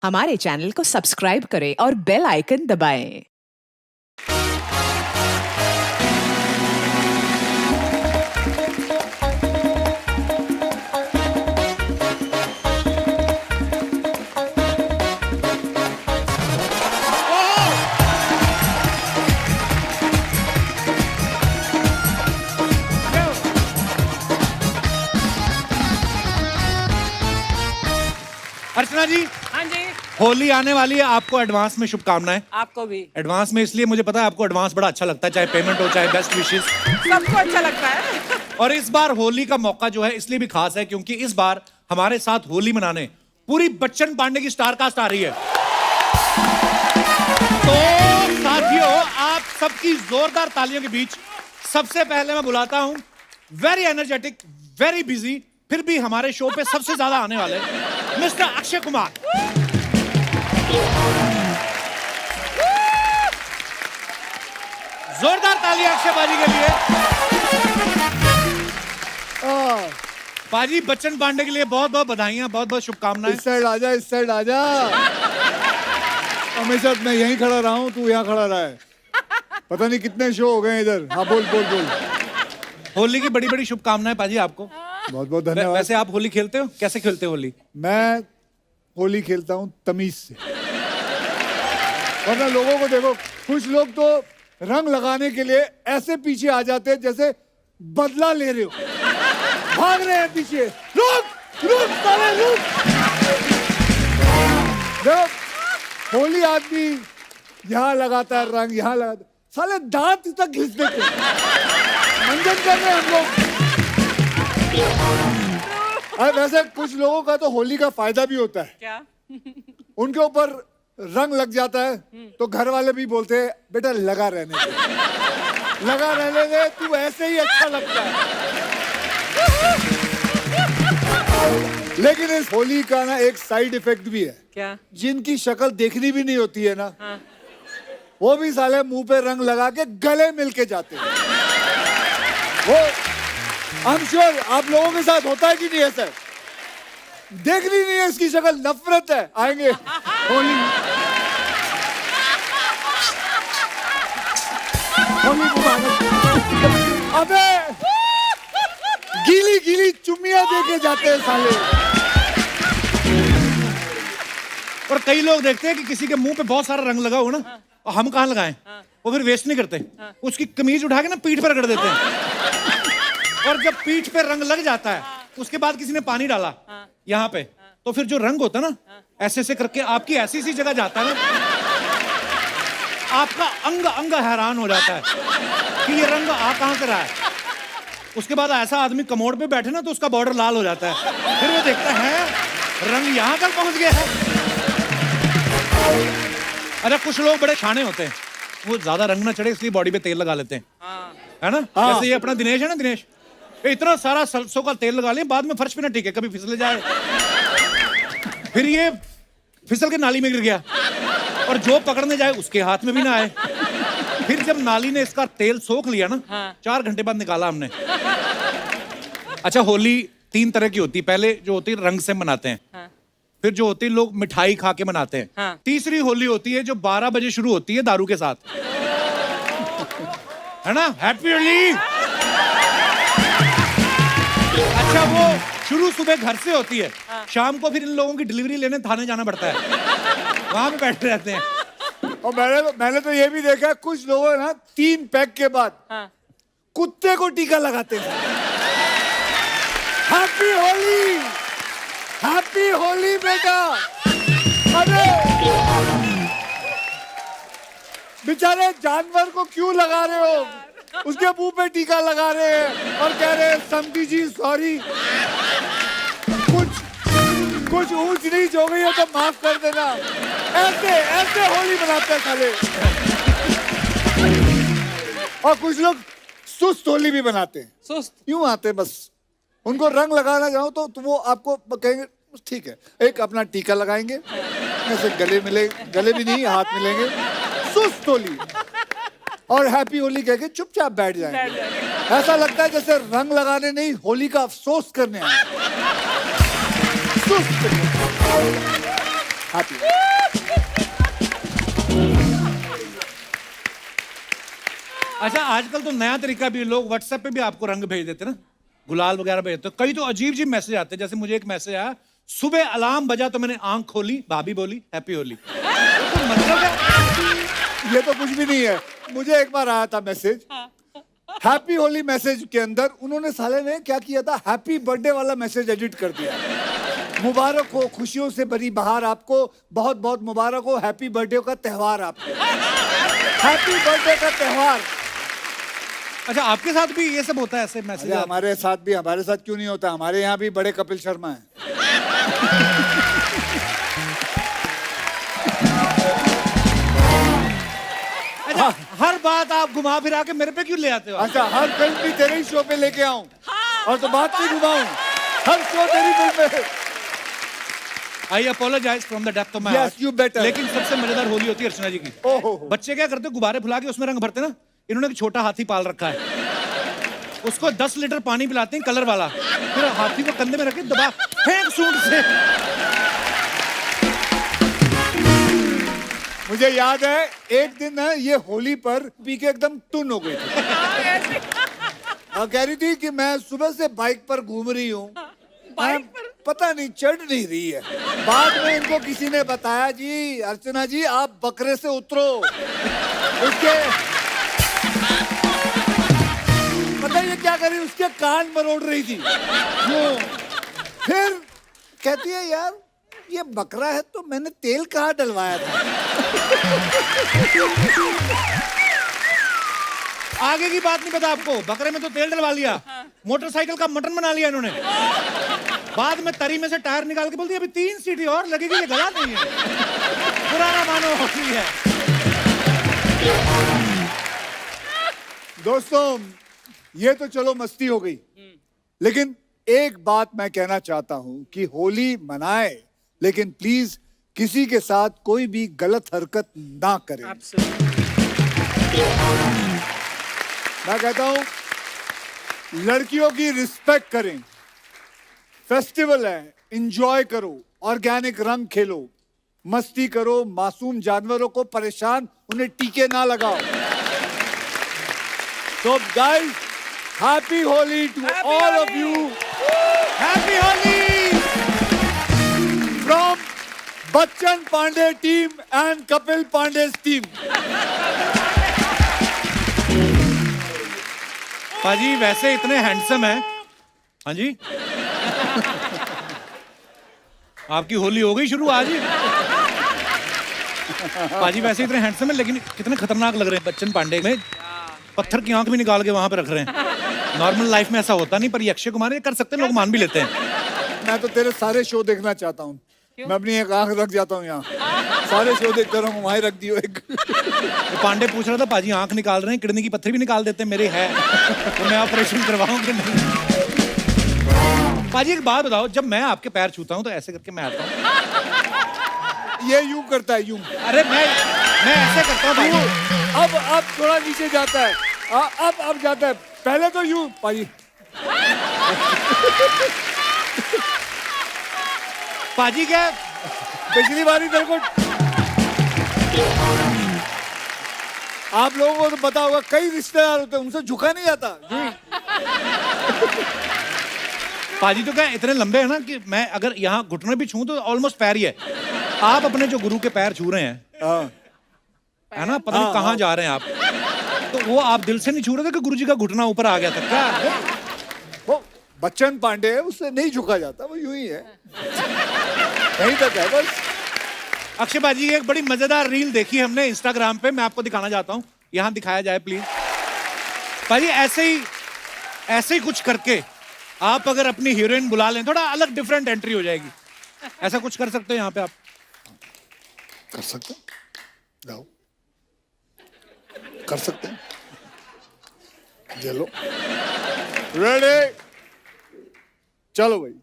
हमारे चैनल को सब्सक्राइब करें और बेल आइकन दबाएं। अर्चना जी, हाँ जी, होली आने वाली है, आपको एडवांस में शुभकामनाएं। आपको भी। एडवांस में इसलिए मुझे पता है आपको एडवांस बड़ा अच्छा लगता है, चाहे पेमेंट हो चाहे बेस्ट विशेस। सबको अच्छा लगता है। और इस बार होली का मौका जो है इसलिए भी खास है क्योंकि इस बार हमारे साथ होली मनाने पूरी बच्चन पांडे की स्टार कास्ट आ रही है। तो साथियों, आप सबकी जोरदार तालियों के बीच सबसे पहले मैं बुलाता हूं वेरी एनर्जेटिक, वेरी बिजी, फिर भी हमारे शो पे सबसे ज्यादा आने वाले मिस्टर अक्षय कुमार। जोरदार तालियां अक्षय पाजी के लिए। पाजी, बच्चन पांडे के लिए बहुत बहुत बधाइयां, बहुत बहुत शुभकामनाएं। इस साइड आजा, इस साइड आजा। हमेशा मैं यहीं खड़ा रहा हूँ, तू यहाँ खड़ा रहा है। पता नहीं कितने शो हो गए इधर। हाँ बोल बोल बोल। होली की बड़ी बड़ी शुभकामनाएं पाजी आपको। बहुत बहुत धन्यवाद। वैसे आप होली खेलते हो? कैसे खेलते हो होली? मैं होली खेलता हूँ तमीज से। वरना लोगों को देखो, कुछ लोग तो रंग लगाने के लिए ऐसे पीछे आ जाते हैं जैसे बदला ले रहे हो, भाग रहे हैं पीछे। रुक रुक साले रुक। देखो, होली आदमी यहाँ लगाता है रंग, यहाँ लगाता, साले दांत तक घिस देते हैं। मंजन कर रहे हैं हम लोग। अरे वैसे कुछ लोगों का तो होली का फायदा भी होता है। क्या? उनके ऊपर रंग लग जाता है तो घर वाले भी बोलते हैं बेटा लगा रहने दे, लगा रहने दे, तू ऐसे ही अच्छा लगता है। लेकिन इस होली का ना एक साइड इफेक्ट भी है। क्या? जिनकी शक्ल देखनी भी नहीं होती है ना, हाँ। वो भी साले मुंह पे रंग लगा के गले मिलके जाते हैं। वो आई एम श्योर आप लोगों के साथ होता है कि नहीं ऐसा? देखनी नहीं है इसकी शक्ल, नफरत है, आएंगे होली होली मुबारक। अबे गीली गीली चुम्मियां देके जाते हैं साले। और कई लोग देखते हैं कि किसी के मुंह पे बहुत सारा रंग लगा हो ना, और हम कहाँ लगाएं? वो फिर वेस्ट नहीं करते, उसकी कमीज उठा के ना पीठ पर रगड़ देते हैं। और जब पीठ पे रंग लग जाता है उसके बाद किसी ने पानी डाला यहाँ पे, तो फिर जो रंग होता है ना, ऐसे ऐसे करके आपकी ऐसी सी जगह जाता है ना, आपका अंग अंग हैरान हो जाता है कि ये रंग आ कहां से रहा है। उसके बाद ऐसा आदमी कमोड पे बैठे ना तो उसका बॉर्डर लाल हो जाता है, फिर वो देखता है रंग यहां तक पहुंच गया है। अरे कुछ लोग बड़े शाने होते हैं, वो ज्यादा रंग ना चढ़े इसलिए बॉडी पे तेल लगा लेते हैं, है ना? जैसे ये अपना दिनेश है ना, दिनेश ये इतना सारा सरसों का तेल लगा लिया, बाद में फर्श पे ना टिके, कभी फिसले जाए, फिर ये फिसल के नाली में गिर गया, और जो पकड़ने जाए उसके हाथ में भी ना आए। फिर जब नाली ने इसका तेल सोख लिया ना, 4 घंटे बाद निकाला हमने। अच्छा, होली 3 तरह की होती है। पहले जो होती है रंग से मनाते हैं, फिर जो होती है लोग मिठाई खा के मनाते हैं, तीसरी होली होती है जो 12 बजे शुरू होती है दारू के साथ, है ना? हैप्पी होली। अच्छा, वो शुरू सुबह घर से होती है, शाम को फिर इन लोगों की डिलीवरी लेने थाने जाना पड़ता है, वहां पे बैठे रहते हैं। और मैंने तो ये भी देखा है, कुछ लोग ना 3 पैक के बाद कुत्ते को टीका लगाते हैं। हैप्पी होली, हैप्पी होली बेटा। अरे बेचारे जानवर को क्यों लगा रहे हो? उसके मुंह पे टीका लगा रहे हैं और कह रहे हैं समधी जी सॉरी, कुछ ऊंच नीच हो गई है तो माफ कर देना। ऐसे ऐसे होली मनाते हैं साले। और कुछ लोग सुस्त होली भी बनाते हैं। सुस्त? यूं आते हैं, बस उनको रंग लगाना चाहो तो वो आपको कहेंगे ठीक है, एक अपना टीका लगाएंगे, ऐसे गले मिले, गले भी नहीं हाथ मिलेंगे, सुस्त होली, और हैप्पी होली कह के चुपचाप बैठ जाएंगे। ऐसा लगता है जैसे रंग लगाने नहीं, होली का अफसोस करने आए। हैप्पी। अच्छा, आजकल तो नया तरीका भी, लोग व्हाट्सएप पे भी आपको रंग भेज देते हैं ना, गुलाल वगैरह भेजते हैं। कई तो अजीब अजीब मैसेज आते हैं। जैसे मुझे एक मैसेज आया, सुबह अलार्म बजा तो मैंने आंख खोली, भाभी बोली हैप्पी होली। तो मतलब है, ये तो कुछ भी नहीं है। मुझे एक बार आया था मैसेज, हैप्पी होली मैसेज के अंदर उन्होंने साले ने क्या किया था, हैप्पी बर्थडे वाला मैसेज एडिट कर दिया। मुबारक हो, खुशियों से भरी बहार आपको, बहुत बहुत मुबारक हो, हैप्पी बर्थडे का त्योहार आपको, हैप्पी बर्थडे का त्योहार। अच्छा आपके साथ भी ये सब होता है, ऐसे मैसेज? हमारे साथ भी, हमारे साथ क्यों नहीं होता, हमारे यहाँ भी बड़े कपिल शर्मा हैं। अच्छा, हर बात आप घुमा फिरा के मेरे पे क्यों ले आते हो? अच्छा, हर फिल्म भी तेरे ही शो पे लेके आऊं और तो बात नहीं घुमाऊं, हर शो तेरी फिल्म में। I apologize from the depth of my Yes, you better. लेकिन सबसे मजेदार होली होती है अर्चना जी की। ओहो। बच्चे क्या करते हैं, गुब्बारे फुला के उसमें रंग भरते हैं ना। इन्होंने एक छोटा हाथी पाल रखा है, उसको 10 लीटर पानी पिलाते हैं कलर वाला, फिर हाथी को कंधे में रख के दबा फेंक सूंड से। मुझे याद है एक दिन ना ये होली पर पी के एकदम टुन हो गई थी और कह रही थी कि मैं सुबह से बाइक पर घूम रही हूँ, पता नहीं चढ़ नहीं रही है। बाद में इनको किसी ने बताया, जी अर्चना जी आप बकरे से उतरो। उसके पता ये क्या करी, उसके कान मरोड़ रही थी। फिर कहती है यार ये बकरा है तो मैंने तेल कहाँ डलवाया था। आगे की बात नहीं पता आपको, बकरे में तो तेल डलवा लिया, मोटरसाइकिल का मटन बना लिया इन्होंने। बाद में तरी में से टायर निकाल के बोलती है अभी 3 सीटी और लगेगी, ये गला नहीं है। पुराना मानो होती है। दोस्तों ये तो चलो मस्ती हो गई, लेकिन एक बात मैं कहना चाहता हूं कि होली मनाए, लेकिन प्लीज किसी के साथ कोई भी गलत हरकत ना करें। मैं कहता हूं लड़कियों की रिस्पेक्ट करें, फेस्टिवल है, एंजॉय करो, ऑर्गेनिक रंग खेलो, मस्ती करो, मासूम जानवरों को परेशान, उन्हें टीके ना लगाओ। So guys, happy Holi to all of you. Happy Holi From Bachchan Pandey team and Kapil Pandey's team. पाजी वैसे इतने हैंडसम है। हाँ जी, आपकी होली हो गई शुरू आज ही। पाजी वैसे इतने हैंडसम है, लेकिन कितने खतरनाक लग रहे हैं। बच्चन पांडे में पत्थर की आंख भी निकाल के वहां पे रख रहे हैं। नॉर्मल लाइफ में ऐसा होता नहीं, पर ये अक्षय कुमार ये कर सकते हैं, लोग मान भी लेते हैं। मैं तो तेरे सारे शो देखना चाहता हूँ। मैं अपनी एक आंख रख जाता हूँ यहाँ, सारे शो देखता रहूँ, वहीं रख दियो एक। ये पांडे पूछ रहा था पाजी आंख निकाल रहे हैं, किडनी की पत्थर भी निकाल देते हैं, मेरे है तो मैं ऑपरेशन करवाऊं कि नहीं? पाजी एक बात बताओ, जब मैं आपके पैर छूता हूँ तो ऐसे करके मैं आता हूँ? ये यूं करता है, यूं। अरे मैं ऐसे करता हूँ पाजी। अब थोड़ा नीचे जाता है, अब जाता है, पहले तो यूं पाजी। पाजी क्या पिछली बारी तेरे को, आप लोगों को तो पता होगा, कई रिश्तेदार होते हैं उनसे झुका नहीं जाता। पाजी तो क्या इतने लंबे हैं ना कि मैं अगर यहाँ घुटने भी छूं तो ऑलमोस्ट पैर ही है। आप अपने जो गुरु के पैर छू रहे हैं, है ना, पता नहीं कहाँ जा रहे हैं आप, तो वो आप दिल से नहीं छू रहे थे कि गुरुजी का घुटना ऊपर आ गया था क्या? वो बच्चन पांडे है, उससे नहीं झुका जाता, वो यूं ही है, यहीं तक है बस। अक्षय बाजी एक बड़ी मजेदार रील देखी हमने इंस्टाग्राम पे, मैं आपको दिखाना चाहता हूँ, यहाँ दिखाया जाए प्लीज। बाजी ऐसे ही कुछ करके आप अगर अपनी हीरोइन बुला लें, थोड़ा अलग डिफरेंट एंट्री हो जाएगी। ऐसा कुछ कर सकते हो यहाँ पे आप? कर सकते हैं, जाओ कर सकते हैं। चलो रेडी, चलो भाई।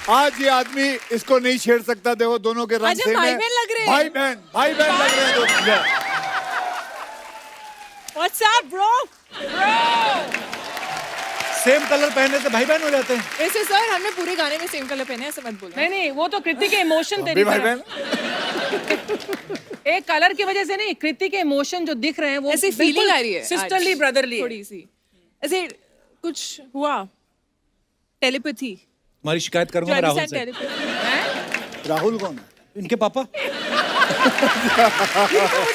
आज ये आदमी इसको नहीं छेड़ सकता, देखो दोनों के रंग अच्छा, सेम है। भाई बहन लग रहे हैं। भाई बहन लग रहे हैं दोनों। What's up, bro? Same colour पहनने से भाई बहन हो जाते हैं? वैसे सर हमने पूरे गाने में सेम कलर पहने हैं, ऐसे मत बोलो। नहीं नहीं, वो तो कृति के इमोशन तेरी भाई तरफ। एक कलर की वजह से नहीं, कृति के इमोशन जो दिख रहे हैं वो ऐसी फीलिंग आ रही है सिस्टरली ब्रदरली थोड़ी सी, ऐसे कुछ हुआ, टेलीपैथी, तुम्हारी शिकायत करूंगा राहुल से। टेलीपैथी। राहुल कौन है? इनके पापा। मुझे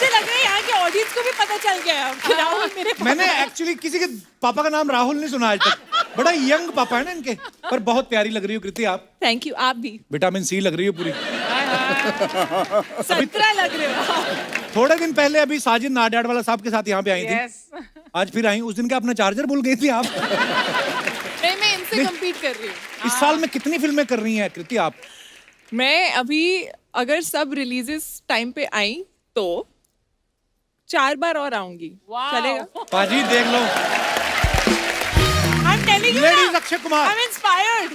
लग रहा है यहाँ के ऑडियंस को भी पता चल गया है कि राहुल मेरे मैंने एक्चुअली किसी के पापा का नाम राहुल नहीं सुना आज तक। बड़ा यंग पापा है ना इनके, पर बहुत प्यारी लग रही हो कृति आप। थैंक यू, आप भी विटामिन सी लग रही हो पूरी। 17 लग रहे हो आप। थोड़े दिन पहले अभी साजिद नाडियाड वाला साहब के साथ यहाँ पे आई थी। यस। आज फिर आई। उस दिन का अपना चार्जर भूल गई थी आप। नहीं, मैं इनसे कम्पीट कर रही हूँ। इस साल में कितनी फिल्में कर रही हैं कृति आप? मैं अभी अगर सब रिलीजेस टाइम पे आई तो 4 बार और आऊंगी। चलेगा? पाजी देख लो, I'm telling you लेडीज ना, Akshay Kumar. I'm inspired.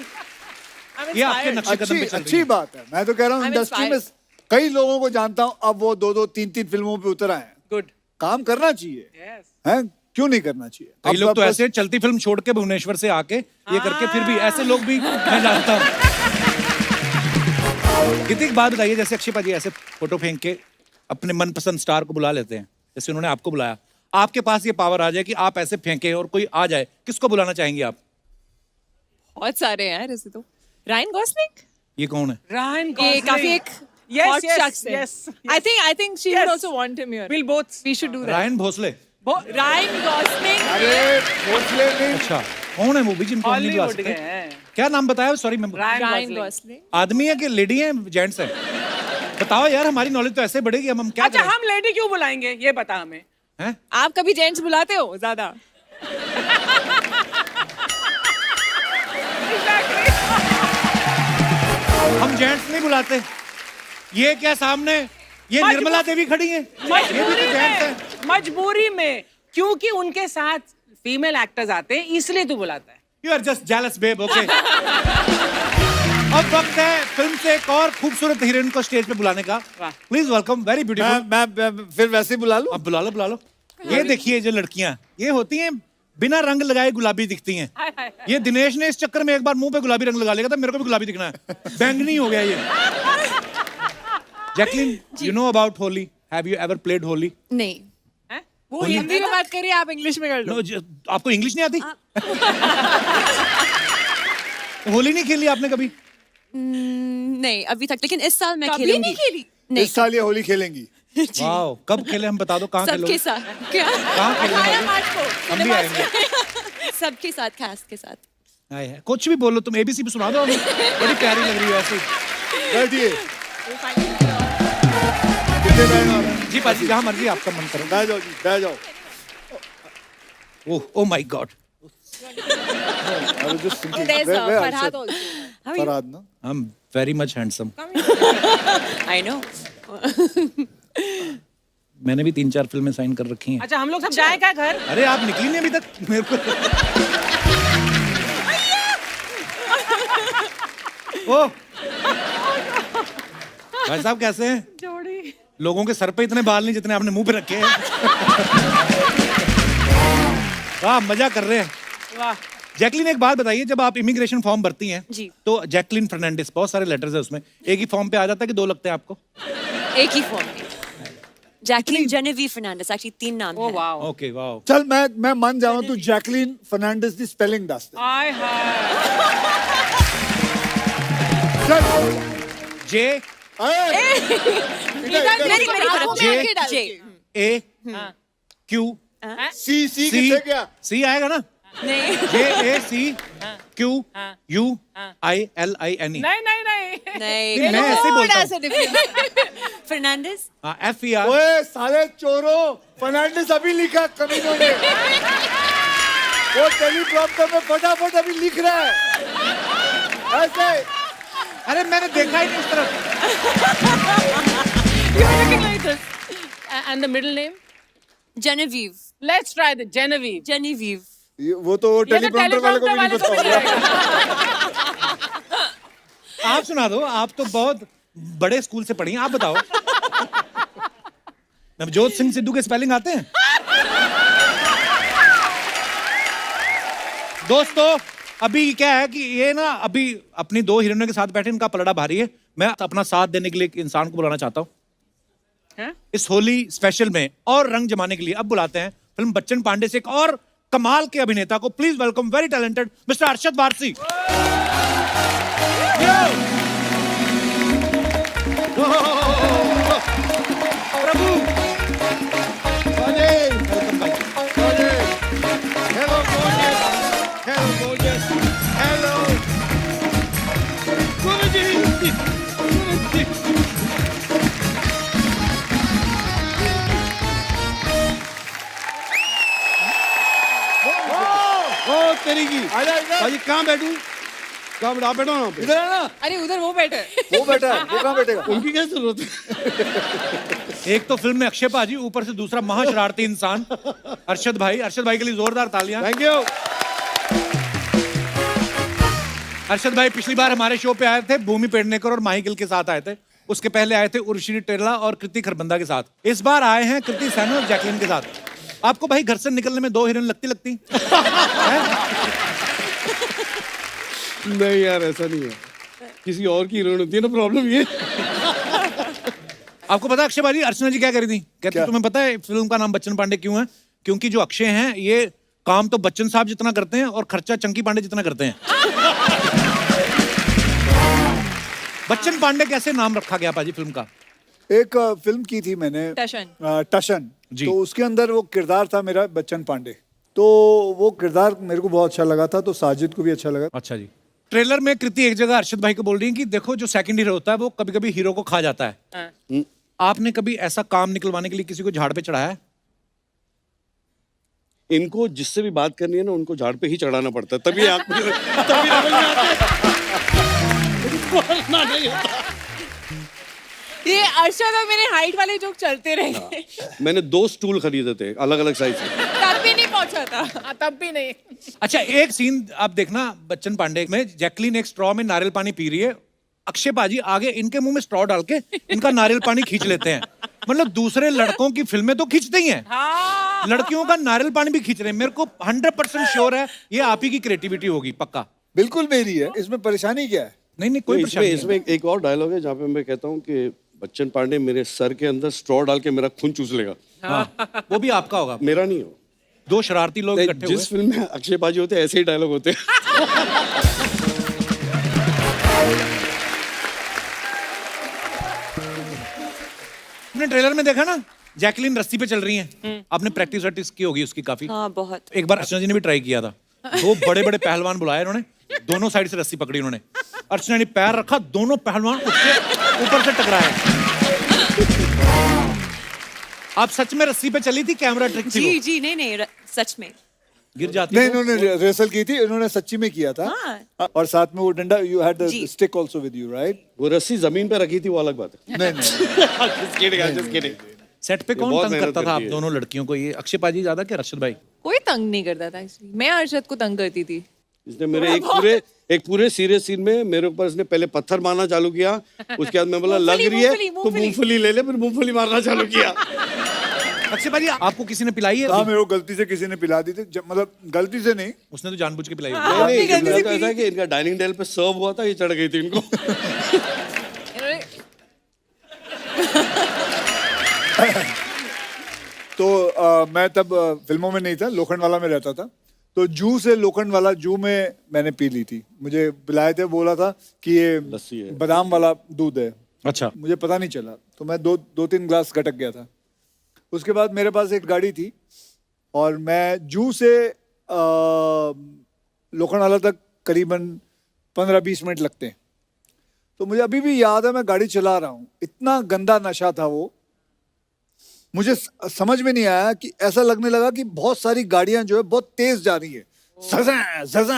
I'm ये आपके inspired. नक्शे कदम पे चल रही अच्छी है। बात है। मैं तो कह रहा हूँ I'm इंडस्ट्री में inspired. कई लोगों को जानता हूँ, अब वो 2-2 3-3 फिल्मों पे उतर आए हैं। गुड। काम करना चाहिए, यस। हैं? क्यों नहीं करना चाहिए? कई अब लोग तो बस- ऐसे चलती फिल्म छोड़ के भुवनेश्वर से आके ये करके फिर भी ऐसे लोग भी मैं जानता हूँ। कितनी बात बताइए, जैसे अक्षय पाजी ऐसे फोटो फेंक के अपने मनपसंद स्टार को बुला लेते हैं, जैसे उन्होंने आपको बुलाया, आपके पास ये पावर आ जाए कि आप ऐसे फेंके और कोई आ जाए, किसको बुलाना चाहेंगे आप? बहुत सारे हैं ऐसे तो। रायन गॉसलिंग, ये कौन है? रायन ये गॉसलिंग। काफी एक Yes, hot yes, शख्स है। yes, I think she Yes. would also want him here. We'll both. We should do that. Ryan Bhosle. Ryan Gosling. अरे भोसले नहीं, अच्छा, कौन है वो भी जिनको हम नहीं बुला हॉलीवुड सकते? के हैं। क्या नाम बताया? सॉरी मैं रायन गॉसलिंग। गॉसलिंग। आदमी है कि लेडी है, जेंट्स है? बताओ यार, हमारी नॉलेज तो ऐसे बढ़ेगी, हम क्या अच्छा, करें? हम लेडी क्यों बुलाएंगे ये बता हमें। हैं? आप कभी जेंट्स बुलाते हो ज्यादा? हम जेंट्स नहीं बुलाते। ये क्या सामने ये निर्मला देवी खड़ी है, ये भी तो मजबूरी जेंट्स है। में, मजबूरी में, क्योंकि उनके साथ फीमेल एक्टर्स आते हैं इसलिए तू बुलाता है। You are just jealous babe, okay. अब वक्त है फिल्म से एक और खूबसूरत हीरोइन को स्टेज पे बुलाने का। वाह। Please welcome, very beautiful. मैं फिर वैसे ही बुला लूं। अब बुला लो, बुला लो। ये देखिए, जो लड़कियां ये होती हैं बिना रंग लगाए गुलाबी दिखती हैं। हाय, हाय, हाय। ये दिनेश ने इस चक्कर में एक बार मुंह पे गुलाबी रंग लगा लिया था, मेरे को भी गुलाबी दिखना है, बैंगनी हो गया ये। Jacqueline, you know about Holi? Have you ever played Holi? नहीं। हैं? वो हिंदी में बात करिए, आप इंग्लिश में कर लो। नो, आपको इंग्लिश नहीं आती? होली नहीं खेली आपने कभी? नहीं अभी तक, लेकिन इस साल मैं कभी खेलूंगी। नहीं खेली? नहीं, इस साल ये होली खेलेंगी। वाओ, कब खेले हम बता दो, कहाँ सबके खेलोगे? साथ। क्या? कहाँ खेलेंगे? 18 मार्च को हम भी आएंगे। सबके साथ, कैस्ट के साथ। आए हैं। कुछ भी बोलो तुम, एबीसी भी सुना दो हमें। बड़ी प्यारी लग रही है ऐसी। बैठिए। कितने बहन आ रहे हैं? जी पाजी, जहाँ मर्जी आपका मन करो। बैठ जाओ जी, बैठ जाओ। Oh, oh my god. I was just thinking, There's where I Farhad said- also. Farhad ना? I am very much handsome. I know. मैंने भी 3-4 फिल्में साइन कर रखी हैं। अच्छा, हम लोग सब जाए क्या घर? अरे आप निकली नहीं अभी तक मेरे को। ओह, भाई साहब कैसे हैं? जोड़ी। लोगों के सर पे इतने बाल नहीं जितने आपने मुंह पे रखे हैं। वाह, मजा कर रहे हैं। वाह। जैकलीन, एक बात बताइए, जब आप इमिग्रेशन फॉर्म भरती हैं जी। तो जैकलीन फर्नांडिस, बहुत सारे लेटर्स है उसमें, एक ही फॉर्म पे आ जाता है कि 2 लगते हैं आपको? एक ही फॉर्म में। जैकलीन जेनेवी फर्नांडिस, एक्चुअली 3 नाम ओ है। वाह। Okay, wow. चल मैं मान जाऊं तू जैकलीन फर्नांडिस दी स्पेलिंग दस दे। हाय हाय। चल जे मेरी तरफ जे जे ए क्यू सी सी, किससे क्या? सी आएगा ना? नहीं J A C Q U I L I N E. नहीं नहीं नहीं। नहीं मैं ऐसे ही बोलता हूँ। Fernandez F E R. ओए साले चोरों, फर्नांडिस अभी लिखा कमीनों ने। वो टेलीप्रॉम्प्टर में फटाफट अभी लिख रहा है ऐसे। अरे मैंने देखा ही नहीं इस तरफ। You're looking like this. And the middle name? Genevieve Let's try the Genevieve. Genevieve वो तो टेलीप्रॉम्प्टर वाले को भी नहीं पता होगा। आप सुना दो, आप तो बहुत बड़े स्कूल से पढ़ी हैं, आप बताओ। नवजोत सिंह सिद्धू के स्पेलिंग आते हैं? दोस्तों अभी क्या है कि ये ना अभी अपनी 2 हीरोइनों के साथ बैठे, इनका पलड़ा भारी है। मैं अपना साथ देने के लिए एक इंसान को बुलाना चाहता हूँ इस होली स्पेशल में और रंग जमाने के लिए। अब बुलाते हैं फिल्म बच्चन पांडे से एक और कमाल के अभिनेता को। Please welcome very talented mister Arshad Warsi. प्रभु तेरी की भाजी कहाँ बैठूं? कहाँ बैठा? आप बैठो ना पे। इधर है ना, अरे उधर वो बैठे वो बैठा है, वो कहाँ बैठेगा? उनकी क्या जरूरत है? एक तो फिल्म में अक्षय पाजी, ऊपर से दूसरा महाशरारती इंसान अरशद भाई। अरशद भाई के लिए जोरदार तालियां। Thank you. अरशद भाई पिछली बार हमारे शो पे आए थे भूमि पेडनेकर और माही गिल के साथ आए थे। उसके पहले आए थे उर्वशी टेरला और कृति खरबंदा के साथ। इस बार आए हैं कृति सैनन और जैकलिन के साथ। आपको भाई घर से निकलने में 2 हीरोइन लगती नहीं यार ऐसा नहीं है, किसी और की हीरोइन होती है ना, प्रॉब्लम ये। आपको पता है अक्षय भाजी अर्चना जी क्या करी थी? कहती क्या? तुम्हें पता है फिल्म का नाम बच्चन पांडे क्यों है? क्योंकि जो अक्षय हैं ये काम तो बच्चन साहब जितना करते हैं और खर्चा चंकी पांडे जितना करते हैं। बच्चन पांडे कैसे नाम रखा गया पाजी फिल्म का? एक फिल्म की थी मैंने, टशन। टशन जी। तो उसके अंदर वो किरदार था मेरा बच्चन पांडे, तो वो किरदार मेरे को बहुत अच्छा लगा था, तो साजिद को भी अच्छा लगा। अच्छा जी। ट्रेलर में कृति एक जगह अरशद भाई को बोल रही है कि देखो जो सेकंड हीरो होता है वो कभी कभी हीरो को खा जाता है। आपने कभी ऐसा काम निकलवाने के लिए किसी को झाड़ पे चढ़ाया है? इनको जिससे भी बात करनी है ना उनको झाड़ पे ही चढ़ाना पड़ता है, तभी आप तभी समझ में आता है। बोलना नहीं होता। ये अरशद और मेरे हाइट वाले जोक चलते रहेंगे। मैंने 2 स्टूल खरीदे थे अलग अलग साइज के। तब भी नहीं पहुंचा था। तब भी नहीं। अच्छा एक सीन आप देखना बच्चन पांडे में, जैकलीन एक स्ट्रॉ में नारियल पानी पी रही है, अक्षय पाजी आगे इनके मुंह में स्ट्रॉ डाल के इनका नारियल पानी खींच लेते हैं। मतलब दूसरे लड़कों की फिल्में तो खींचते ही हैं, लड़कियों का नारियल पानी भी खींच रहे हैं। मेरे को 100% श्योर है ये आप ही की क्रिएटिविटी होगी, पक्का। बिल्कुल मेरी है, इसमें परेशानी क्या है? नहीं नहीं तो कोई इसमें परेशानी नहीं। इसमें एक और डायलॉग है जहाँ पे मैं कहता हूँ कि बच्चन पांडे मेरे सर के अंदर स्ट्रॉ डाल के मेरा खून चूस लेगा। हाँ, वो भी आपका होगा। मेरा नहीं हो। 2 शरारती लोग इकट्ठे हुए। जिस फिल्म में अक्षय बाजी होते हैं ऐसे ही डायलॉग होते हैं। आपने ट्रेलर में देखा ना जैकलीन रस्सी पे चल रही हैं। आपने प्रैक्टिस वैक्टिस की होगी उसकी काफी। हाँ बहुत। एक बार अर्चना जी ने भी ट्राई किया था। 2 बड़े बड़े पहलवान बुलाए उन्होंने, दोनों साइड से रस्सी पकड़ी उन्होंने। अर्चना ने पैर रखा, दोनों पहलवान उसके ऊपर से टकराए। आप सच में रस्सी पे चली थी? कैमरा ट्रिक थी जी वो? जी नहीं सच में। गिर जाती नहीं, तो? इन्होंने रिहर्सल की थी, इन्होंने सच्ची में किया था। हाँ। और साथ में वो डंडा, you had the G. Stick also with you, right? वो रस्सी जमीन पे रखी थी वो अलग बात है। नहीं नहीं, सेट पे कौन बहुत तंग मेहनत करता था आप करती है। दोनों लड़कियों को? ये अक्षय पाजी ज्यादा कि अरशद भाई? कोई तंग नहीं करता था इसलिए मैं अरशद को तंग करती थी। इसने मेरे एक पूरे सीरियस सीन में मेरे ऊपर इसने पहले पत्थर मारना चालू किया, उसके बाद मैं बोला लग रही है तो मूंगफली ले ले, फिर मूंगफली मारना चालू किया। अक्षय भाजी आपको किसी ने पिलाई है? हाँ मेरे को गलती से किसी ने पिला दी थी, मतलब गलती से नहीं। उसने तो जानबूझ के पिलाई होगी। नहीं, आपकी गलती से तो ऐसा है कि इनका डाइनिंग टेबल पे सर्व हुआ था, ये चढ़ गई थी इनको। इन्होंने- तो मैं तब फिल्मों में नहीं था, लोखंड वाला में रहता था। तो जू से लोखंड वाला जू में मैंने पी ली थी। मुझे बुलाए थे, बोला था कि ये लस्सी है। बादाम वाला दूध है। अच्छा। मुझे पता नहीं चला, तो मैं 2-3 ग्लास गटक गया था। उसके बाद मेरे पास एक गाड़ी थी और मैं जू से लोखंड वाला तक करीबन 15-20 मिनट लगते हैं। तो मुझे अभी भी याद है, मैं गाड़ी चला रहा हूँ, इतना गंदा नशा था वो। मुझे समझ में नहीं आया कि ऐसा लगने लगा कि बहुत सारी गाड़ियां जो है बहुत तेज जा रही है, ज़ज़ ज़ज़।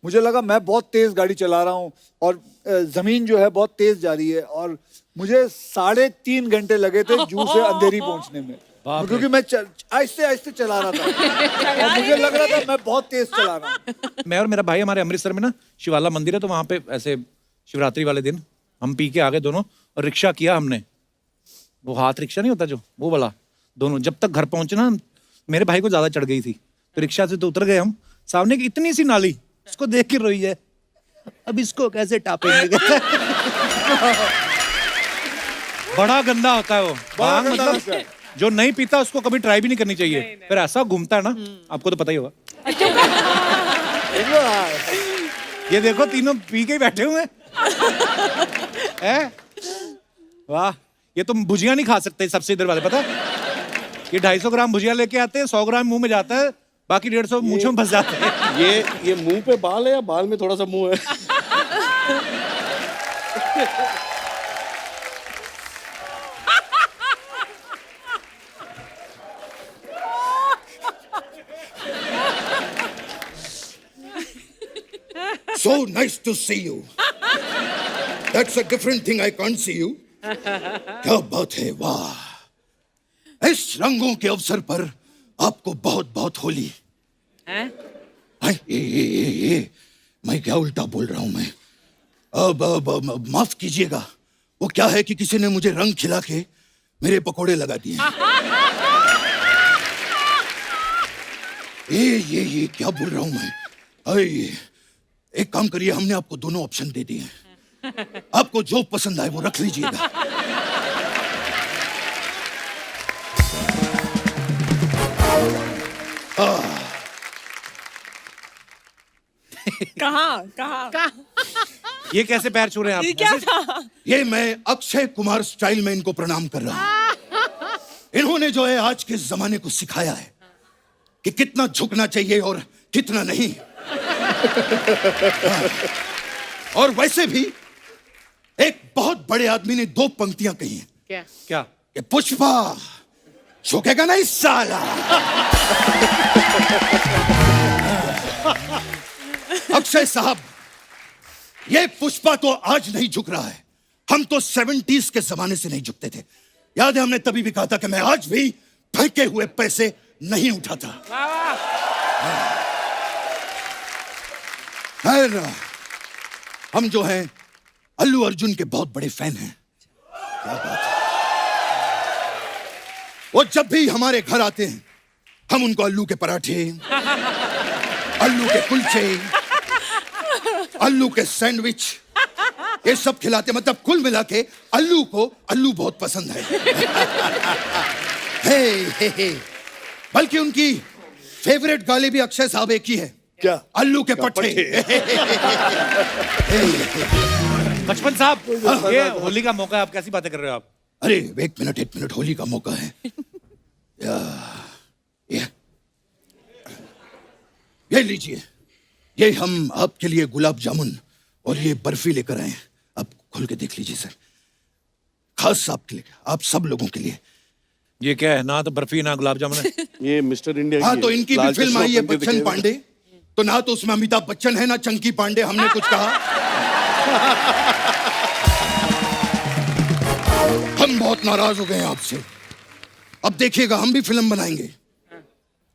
मुझे लगा मैं बहुत तेज गाड़ी चला रहा हूँ और जमीन जो है बहुत तेज जा रही है, और मुझे 3.5 घंटे लगे थे जू से अंधेरी पहुंचने में, क्योंकि मैं आहिस्ते आहिस्ते चला रहा था और मुझे लग रहा था मैं बहुत तेज चला रहा हूँ। मैं और मेरा भाई हमारे अमृतसर में ना शिवाला मंदिर है, तो वहां पे ऐसे शिवरात्रि वाले दिन हम पी के आ गए दोनों और रिक्शा किया हमने। वो हाथ रिक्शा नहीं होता जो, वो वाला। दोनों जब तक घर पहुंचे ना, मेरे भाई को ज्यादा चढ़ गई थी, तो रिक्शा से तो उतर गए हम, सामने की इतनी सी नाली, उसको देख के रोई है, अब इसको कैसे टापेंगे? बड़ा गंदा होता है वो भांग, गंदा मतलब होता है। जो नहीं पीता उसको कभी ट्राई भी नहीं करनी चाहिए। फिर ऐसा घूमता है ना, आपको तो पता ही होगा। ये देखो तीनों पी के ही बैठे हुए हैं। वाह, ये तो भुजिया नहीं खा सकते सबसे इधर वाले, पता है? ये 250 ग्राम भुजिया लेके आते हैं, 100 ग्राम मुंह में जाता है, बाकी 150 मूंछों में फंस जाते हैं। ये मुंह पे बाल है या बाल में थोड़ा सा मुंह है? So nice to see you. That's a different thing. I can't see you. क्या बात है, वाह! इस रंगों के अवसर पर आपको बहुत बहुत होली। हैं? ये मैं क्या उल्टा बोल रहा हूं मैं? अब माफ कीजिएगा, वो क्या है कि किसी ने मुझे रंग खिला के मेरे पकोड़े लगा दिए। ये क्या बोल रहा हूं मैं? एक काम करिए, हमने आपको दोनों ऑप्शन दे दिए हैं, आपको जो पसंद आए वो रख लीजिएगा। कहाँ ये कैसे पैर छू रहे हैं ये आप? क्या ऐसे? था? ये मैं अक्षय कुमार स्टाइल में इनको प्रणाम कर रहा हूं। इन्होंने जो है आज के जमाने को सिखाया है कि कितना झुकना चाहिए और कितना नहीं। और वैसे भी एक बहुत बड़े आदमी ने 2 पंक्तियां कही हैं क्या? कि पुष्पा झुकेगा नहीं साला। अक्षय साहब, ये पुष्पा तो आज नहीं झुक रहा है, हम तो 70s के जमाने से नहीं झुकते थे। याद है हमने तभी भी कहा था कि मैं आज भी फेंके हुए पैसे नहीं उठाता। खैर, हम जो हैं अल्लू अर्जुन के बहुत बड़े फैन हैं। क्या बात है। वो जब भी हमारे घर आते हैं हम उनको अल्लू के पराठे, अल्लू के कुलचे, अल्लू के सैंडविच, ये सब खिलाते। मतलब कुल मिला के अल्लू को अल्लू बहुत पसंद है। हे। बल्कि उनकी फेवरेट गाली भी अक्षय साहब एक ही है। क्या? अल्लू के पट्टे। बचपन साहब, ये होली का मौका है, आप कैसी बातें कर रहे हो आप? अरे एक मिनट, होली का मौका है। ये लीजिए, ये हम आपके लिए गुलाब जामुन और ये बर्फी लेकर आए हैं। आप खोल के देख लीजिए सर, खास आपके लिए, आप सब लोगों के लिए। ये क्या है? ना तो बर्फी ना गुलाब जामुन है। ये मिस्टर इंडिया हाँ, तो इनकी भी फिल्म आई है बच्चन बच्चन पांडे, तो ना तो उसमें अमिताभ बच्चन है ना चंकी पांडे। हमने कुछ कहा? हम बहुत नाराज हो गए हैं आपसे। अब देखिएगा हम भी फिल्म बनाएंगे,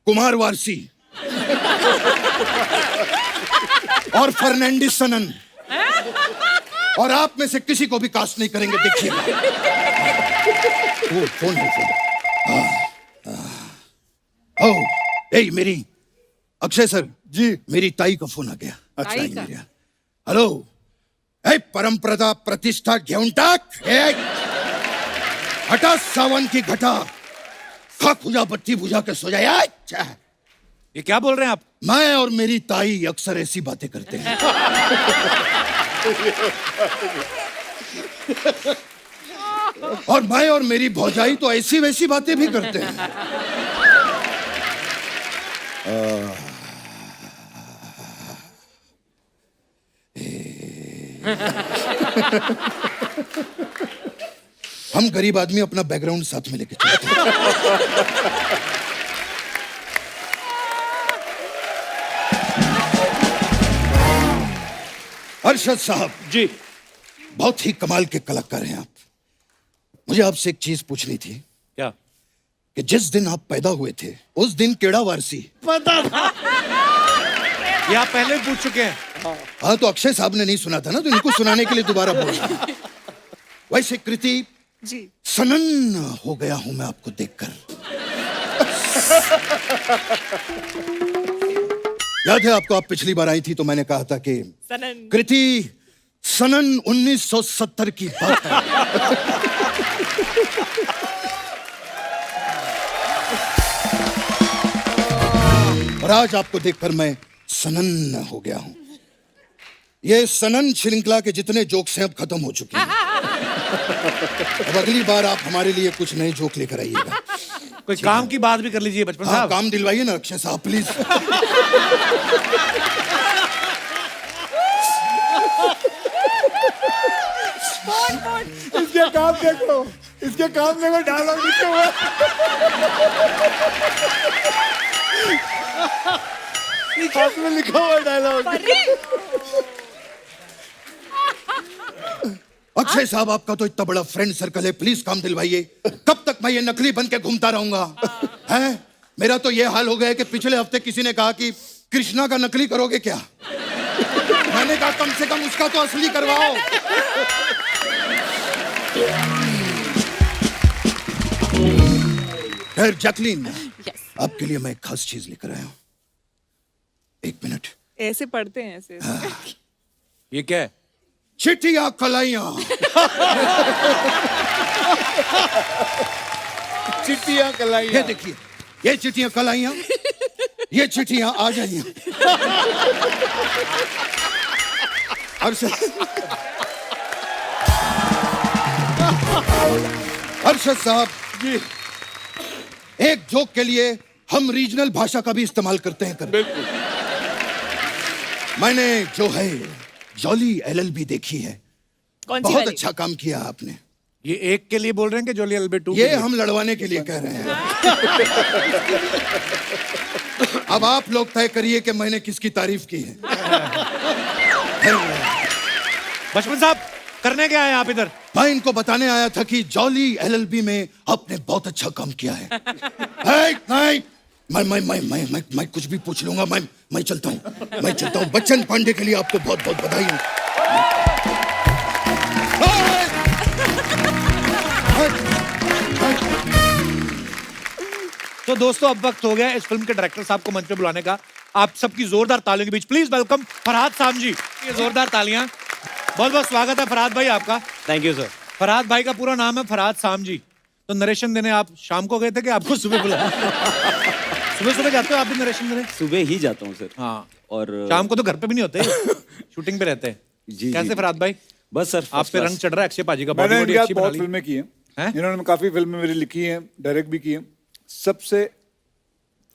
कुमार वारसी और फर्नांडिस सनन, और आप में से किसी को भी कास्ट नहीं करेंगे। देखिएगा। वो फोन है, फोन। ए मेरी अक्षय सर जी, मेरी ताई का फोन आ गया। अच्छा, ताई मेरी। हेलो, ए परंपरा प्रतिष्ठा घेऊन टाक, हटा सावन की घटा, खा खुजा बत्ती बुझा के सो जाए। अच्छा, ये क्या बोल रहे हैं आप? मैं और मेरी ताई अक्सर ऐसी बातें करते हैं। और मैं और मेरी भौजाई तो ऐसी वैसी बातें भी करते हैं। हम गरीब आदमी अपना बैकग्राउंड साथ में लेके चलते हैं। अरशद साहब जी, बहुत ही कमाल के कलाकार हैं आप। मुझे आपसे एक चीज पूछनी थी क्या? कि जिस दिन आप पैदा हुए थे उस दिन केड़ा वारसी? ये आप पहले भी पूछ चुके हैं। हाँ, तो अक्षय साहब ने नहीं सुना था ना, तो इनको सुनाने के लिए दोबारा बोल रहा हूं। वैसे कृति जी, सनन हो गया हूं मैं आपको देखकर। याद है आपको, आप पिछली बार आई थी तो मैंने कहा था कि सनन कृति सनन 1970 की बात है। और आज आपको देखकर मैं सनन हो गया हूं। ये सनन श्रृंखला के जितने जोक्स हैं अब खत्म हो चुके हैं। अब अगली बार आप हमारे लिए कुछ नए जोक लेकर आइएगा। कोई काम की बात भी कर लीजिए बचपन हाँ, साहब। काम दिलवाइए ना अक्षय साहब प्लीज। इसके काम देखो, इसके काम देखो, डायलॉग लिखे हुए हैं। हाथ में लिखा हुआ डायलॉग। अक्षय साहब, आपका तो इतना बड़ा फ्रेंड सर्कल है, प्लीज काम दिलवाइए। कब तक मैं ये नकली बन के घूमता रहूंगा? हैं? मेरा तो ये हाल हो गया है कि पिछले हफ्ते किसी ने कहा कि कृष्णा का नकली करोगे क्या? मैंने कहा कम से कम उसका तो असली करवाओ। खैर जैकलीन, आपके लिए मैं एक खास चीज लेकर आया हूं। एक मिनट। ऐसे पढ़ते हैं ऐसे। ये क्या है? चिट्ठियां कलाइयां। चिट्ठियां कलाइयां। ये देखिए, ये चिट्ठियां कलाइयां, ये चिट्ठियां आ जाइयां। अरशद साहब जी, एक जोक के लिए हम रीजनल भाषा का भी इस्तेमाल करते हैं। बिल्कुल। मैंने जो है जॉली एलएलबी देखी है। कौन सी बहुत वाली? अच्छा काम किया आपने। ये एक के लिए बोल रहे हैं कि जोली एलबी 2? ये हम लड़वाने के लिए कह रहे हैं। अब आप लोग तय करिए कि मैंने किसकी तारीफ की है। बचपन साहब करने क्या आए आप इधर? मैं इनको बताने आया था कि जॉली एलएलबी में आपने बहुत अच्छा काम किया है। नहीं, मैं कुछ भी पूछ लूंगा। मैं चलता हूँ। बच्चन पांडे के लिए आपको बहुत बहुत बधाई। तो दोस्तों अब वक्त हो गया इस फिल्म के डायरेक्टर साहब को मंच पे बुलाने का। आप सबकी जोरदार तालियों के बीच प्लीज वेलकम फरहाद साहब जी। ये जोरदार तालियां। बहुत बहुत स्वागत है फरहाद भाई आपका। Thank you sir. फरहाद भाई का पूरा नाम है फरहाद साम जी। तो नरेशन देने आप शाम को गए थे कि आपको सुबह बुलाया? सुबह सुबह जाते हो आप भी नरेशन देने? सुबह ही जाता हूँ सर। हाँ, और शाम को तो घर पे भी नहीं होते, शूटिंग पे रहते हैं। जी, कैसे जी। फरहाद भाई? बस सर, आप पे रंग चढ़ रहा है अक्षय पाजी का। मैंने बॉडी इनके अच्छी साथ बना बहुत ली। फिल्में की हैं। हैं? इन्होंने काफी फिल्में मेरी लिखी हैं, डायरेक्ट भी की हैं। सबसे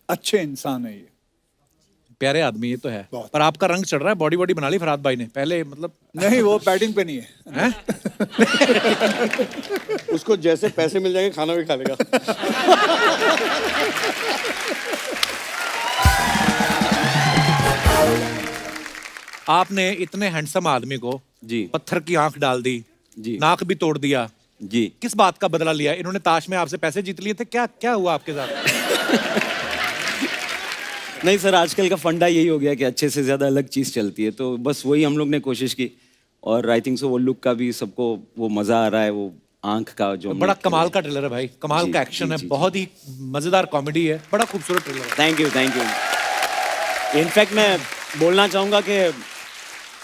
अच्छे इंसान है ये। प्यारे आदमी ये तो है। बहुत। पर आपका रंग चढ़ रहा है, बॉडी बॉडी बना ली फरहाद भाई ने पहले, मतलब नहीं, वो बैटिंग पे नहीं है। हैं? उसको जैसे पैसे मिल जाएंगे खाना भी खा लेगा। आपने इतने हैंडसम आदमी को जी। पत्थर की आंख डाल दी, जी। नाक भी तोड़ दिया। जी। किस बात का बदला लिया? इन्होंने ताश में आपसे पैसे जीत लिए थे, क्या क्या हुआ आपके साथ? नहीं सर, आजकल का फंडा यही हो गया कि अच्छे से ज्यादा अलग चीज चलती है, तो बस वही हम लोग ने कोशिश की। और आई थिंक सो वो लुक का भी सबको वो मजा आ रहा है, वो आंख का जो बड़ा कमाल का ट्रेलर है भाई, कमाल जी, का एक्शन जी, है, जी, बहुत ही मजेदार कॉमेडी है, बड़ा खूबसूरत ट्रेलर है। Thank you, thank you. In fact मैं बोलना चाहूंगा कि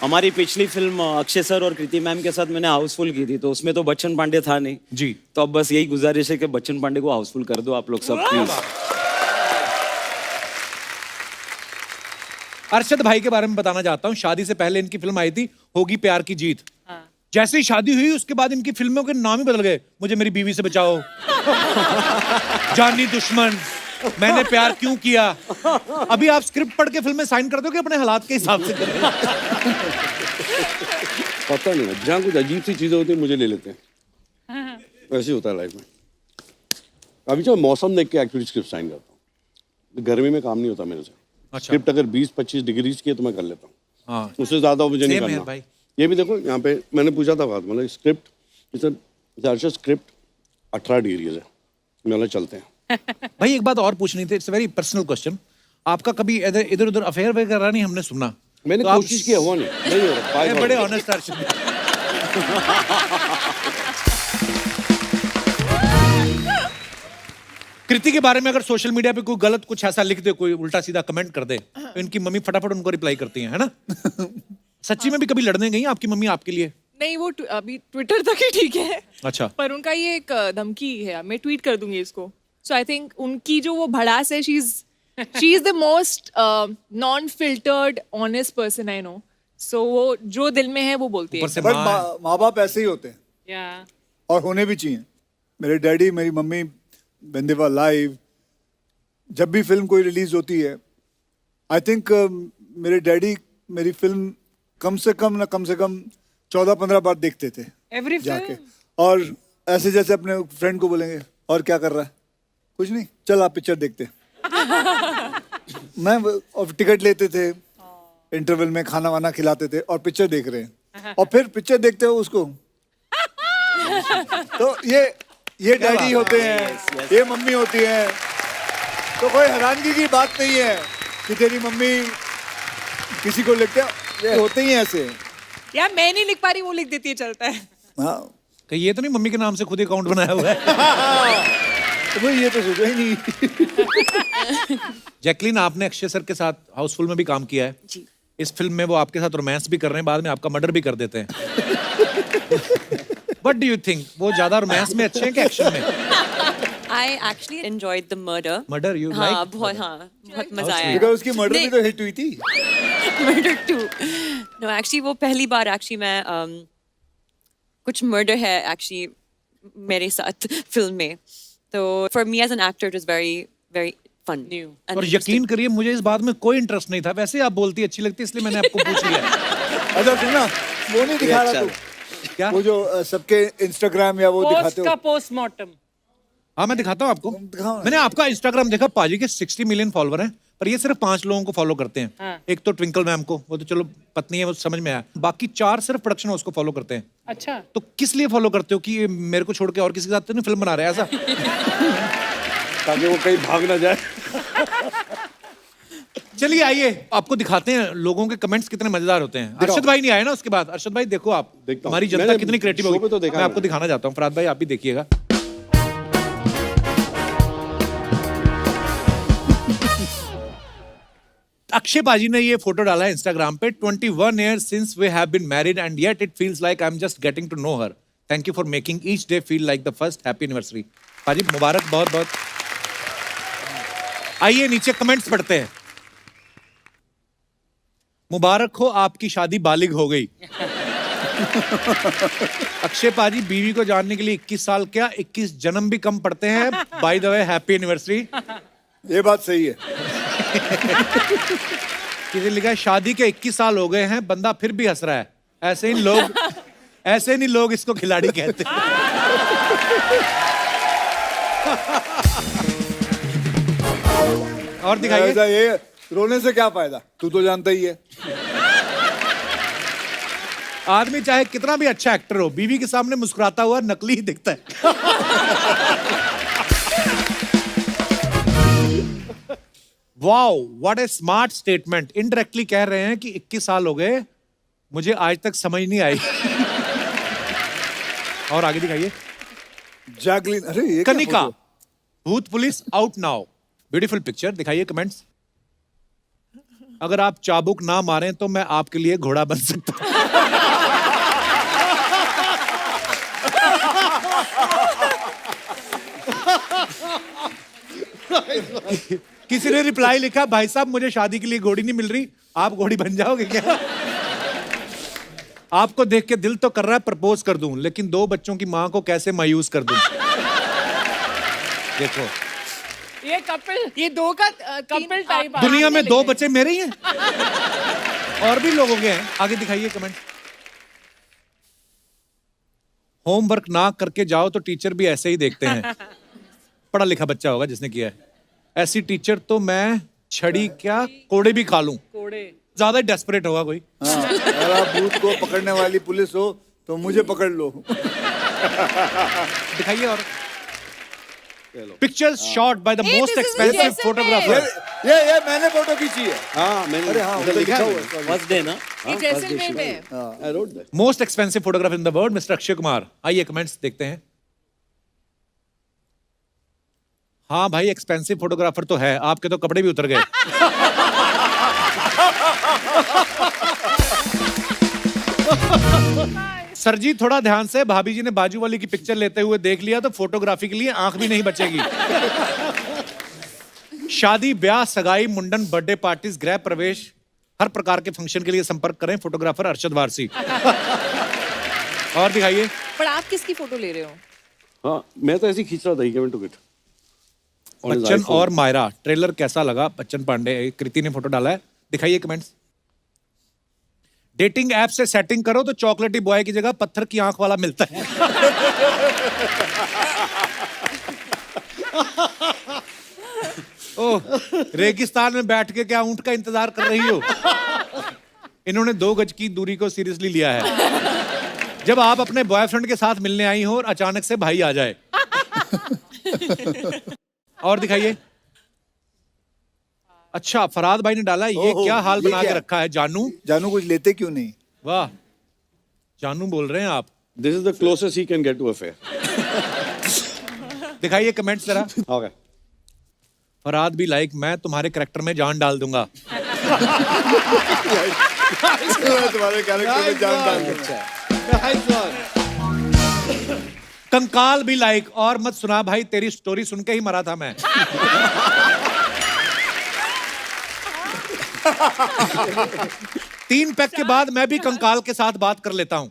हमारी पिछली फिल्म अक्षय सर और कृति मैम के साथ मैंने हाउसफुल की थी, तो उसमें तो बच्चन पांडे था नहीं जी। तो अब बस यही गुजारिश है कि बच्चन पांडे को हाउसफुल कर दो आप लोग सब प्लीज। अरशद भाई के बारे में बताना चाहता हूँ। शादी से पहले इनकी फिल्म आई थी होगी प्यार की जीत। जैसे ही शादी हुई उसके बाद इनकी फिल्मों के नाम ही बदल गए। मुझे मेरी बीवी से बचाओ, जानी दुश्मन, मैंने प्यार क्यों किया। अभी आप स्क्रिप्ट पढ़ के फिल्में साइन कर दोगे अपने हालात के हिसाब से? पता नहीं, जहाँ कुछ अजीब सी चीजें होती है मुझे ले लेते हैं। ऐसे ही होता है लाइफ में। अभी जो मौसम देख के एक्चुअली स्क्रिप्ट साइन करता हूँ। गर्मी में काम नहीं होता मेरे से। अच्छा। स्क्रिप्ट अगर 20-25 डिग्रीज की है तो मैं कर लेता हूँ। हाँ। उससे ज्यादा मुझे नहीं Same है करना भाई। ये भी देखो यहाँ पे मैंने पूछा था बात, मतलब स्क्रिप्ट स्क्रिप्ट 18 डिग्रीज है, मतलब चलते हैं। भाई एक बात और पूछनी थी, इट्स वेरी पर्सनल क्वेश्चन। आपका कभी इधर उधर अफेयर वगैरह नहीं हमने सुना? मैंने तो आप- कोशिश की, हुआ नहीं हो रहा। ये बड़े ऑनेस्ट अर्शद। कृति के बारे में अगर सोशल मीडिया पे कोई गलत कुछ ऐसा लिख दे, कोई उल्टा सीधा कमेंट कर दे, तो इनकी मम्मी फटाफट उनको रिप्लाई करती है ना? सच्ची में भी कभी लड़ने गई आपकी मम्मी आपके लिए? नहीं, वो अभी ट्विटर तक ही ठीक है, अच्छा। पर उनका ये एक धमकी है, मैं ट्वीट कर दूंगी इसको। सो आई थिंक उनकी जो वो भड़ास है, she is the most non filtered honest person I know. So वो जो दिल में है वो बोलती है। ऊपर से बट माँ माँ बाप ऐसे ही होते हैं या और होने भी चाहिए। मेरे डैडी मेरी mummy when they were alive, जब भी फिल्म कोई रिलीज होती है, आई थिंक मेरे डैडी मेरी फिल्म कम से कम 14-15 बार देखते थे एवरी जाके। फिल्म और ऐसे जैसे अपने फ्रेंड को बोलेंगे और क्या कर रहा है, कुछ नहीं, चल आप पिक्चर देखते मैं और टिकट लेते थे, इंटरवल में खाना वाना खिलाते थे और पिक्चर देख रहे हैं। और फिर पिक्चर देखते हो उसको तो ये डैडी होते हैं, ये मम्मी होती है। तो कोई हैरानगी की बात नहीं है कि तेरी मम्मी किसी को लिखते ये होते ही हैं ऐसे। यार मैं नहीं लिख पा रही, वो लिख देती है, चलता है। हाँ कहीं ये तो नहीं मम्मी के नाम से खुद अकाउंट बनाया हुआ है? तो भाई ये तो सोचा ही नहीं। जैकलीन, आपने अक्षय सर के साथ हाउसफुल में भी काम किया है जी। इस फिल्म में वो आपके साथ रोमांस भी कर रहे हैं, बाद में आपका मर्डर भी कर देते हैं। What do you think? वो ज्यादा रोमांस में अच्छे हैं कि एक्शन में? I actually enjoyed the murder. Murder you हाँ लाइक? बहुत मजा आया। बिकॉज उसकी मर्डर भी नहीं, तो हिट हुई थी। murder too. No, actually वो पहली बार actually मैं कुछ murder है actually मेरे साथ फिल्म में। तो for me as an actor it was very very fun. New. and और interesting. यकीन करिए मुझे इस बात में कोई इंटरेस्ट नहीं था, वैसे आप बोलती अच्छी लगती इसलिए मैंने आपको पूछ लिया। अच्छा सुनना, वो नहीं दिखा रहा तू, क्या? वो जो सबके इंस्टाग्राम या वो दिखाते पोस्ट हो। का पोस्टमार्टम। हाँ मैं दिखाता हूँ आपको। दिखाओ ना। मैंने आपका इंस्टाग्राम देखा, पाजी के 60 मिलियन फॉलोवर हैं, पर ये सिर्फ 5 लोगों को फॉलो करते हैं। हाँ। एक तो ट्विंकल मैम को, वो तो चलो पत्नी है, वो समझ में आया। बाकी 4 सिर्फ प्रोडक्शन हाउस को फॉलो करते हैं। अच्छा तो किस लिए फॉलो करते हो कि ये मेरे को छोड़ के और किसी के साथ तो नहीं फिल्म बना रहे हैं ऐसा? ताकि वो कहीं भाग ना जाए। चलिए आइए आपको दिखाते हैं लोगों के कमेंट्स कितने मजेदार होते हैं। अरशद भाई नहीं आए ना उसके बाद। अरशद भाई देखो आप, देखता हूँ। हमारी जनता मैंने कितनी क्रिएटिव शो होगी। पे तो देखा मैं आपको मैंने। दिखाना चाहता हूँ। फराद भाई आप भी देखिएगा। अक्षय पाजी ने ये फोटो डाला है इंस्टाग्राम पे। 21 years since we have been married and yet it feels like I'm just getting to know her. Thank you for making each day feel like the first happy anniversary. पाजी मुबारक बहुत बहुत। आइए नीचे comments पढ़ते हैं। मुबारक हो आपकी शादी बालिग हो गई। अक्षय पाजी बीवी को जानने के लिए 21 साल क्या 21 जन्म भी कम पड़ते हैं। By the way happy anniversary. ये बात सही है। किसी ने लिखा है शादी के 21 साल हो गए हैं, बंदा फिर भी हंस रहा है। ऐसे नहीं लोग इसको खिलाड़ी कहते हैं। और दिखाइए। ऐसा ये रोने से क्या फायदा, तू तो जानता ही है। आदमी चाहे कितना भी अच्छा एक्टर हो, बीवी के सामने मुस्कुराता हुआ नकली ही दिखता है। Wow what A smart statement. Indirectly कह रहे हैं कि 21 साल हो गए, मुझे आज तक समझ नहीं आई। और आगे दिखाइए। जैकलीन, अरे ये क्या कनिका, फोटो? भूत police out now. Beautiful picture. दिखाइए कमेंट्स। अगर आप चाबुक ना मारें तो मैं आपके लिए घोड़ा बन सकता हूं। किसी ने रिप्लाई लिखा, भाई साहब मुझे शादी के लिए घोड़ी नहीं मिल रही, आप घोड़ी बन जाओगे क्या? आपको देख के दिल तो कर रहा है प्रपोज कर दूं, लेकिन 2 बच्चों की मां को कैसे मायूस कर दूं। देखो ये कपिल, ये 2 का कपिल टाइप। दुनिया में 2 बच्चे मेरे ही हैं, और भी लोगों के हैं। आगे दिखाइए कमेंट। होमवर्क ना करके जाओ तो टीचर भी ऐसे ही देखते हैं। पढ़ा लिखा बच्चा होगा जिसने किया है। ऐसी टीचर तो मैं छड़ी क्या कोड़े भी खा लूं। कोड़े ज्यादा डेस्परेट होगा कोई। हाँ, अगर आप भूत को पकड़ने वाली पुलिस हो तो मुझे पकड़ लो। दिखाइए। और pictures shot by the most expensive photographer. ये मैंने फोटो खींची है। हाँ मैंने अरे हाँ, उधर उधर लिखा लिखा है हुआ है, sorry। फर्स्ट डे ना। ये जैसलमेर में। I wrote that. Most expensive photographer in the world mister Akshay Kumar. आइए कमेंट्स देखते हैं। हाँ भाई, एक्सपेंसिव फोटोग्राफर तो है, आपके तो कपड़े भी उतर गए। सर जी थोड़ा ध्यान से, भाभी जी ने बाजू वाली की पिक्चर लेते हुए देख लिया तो फोटोग्राफी के लिए आंख भी नहीं बचेगी। शादी, ब्याह, सगाई, मुंडन, बर्थडे पार्टीज, गृह प्रवेश, हर प्रकार के फंक्शन के लिए संपर्क करें फोटोग्राफर अरशद वारसी। और दिखाइए। पर आप किसकी फोटो ले रहे हो? हाँ, मैं तो ऐसे ही खींच रहा था, ही केम टू इट। बच्चन और मायरा, ट्रेलर कैसा लगा? बच्चन पांडे, कृति ने फोटो डाला है, दिखाइए कमेंट्स। डेटिंग ऐप से सेटिंग करो तो चॉकलेटी बॉय की जगह पत्थर की आंख वाला मिलता है। ओह, रेगिस्तान में बैठ के क्या ऊंट का इंतजार कर रही हो? इन्होंने 2 गज की दूरी को सीरियसली लिया है। जब आप अपने बॉयफ्रेंड के साथ मिलने आई हो और अचानक से भाई आ जाए। और दिखाइए। अच्छा, फराद भाई ने डाला, ये क्या हाल ये बना क्या? के रखा है जानू? जानू कुछ लेते क्यों नहीं? वाह, जानू बोल रहे हैं आप। This is the closest he can get to affair. दिखाइए कमेंट्स जरा। ओके। फराद भी लाइक, मैं तुम्हारे करैक्टर में जान डाल दूंगा। तुम्हारे कैरेक्टर में जान डाल दूंगा। कंकाल भी लाइक, और मत सुना भाई, तेरी स्टोरी सुन के ही मरा था मैं। 3 पैक के बाद मैं भी कंकाल के साथ बात कर लेता हूं।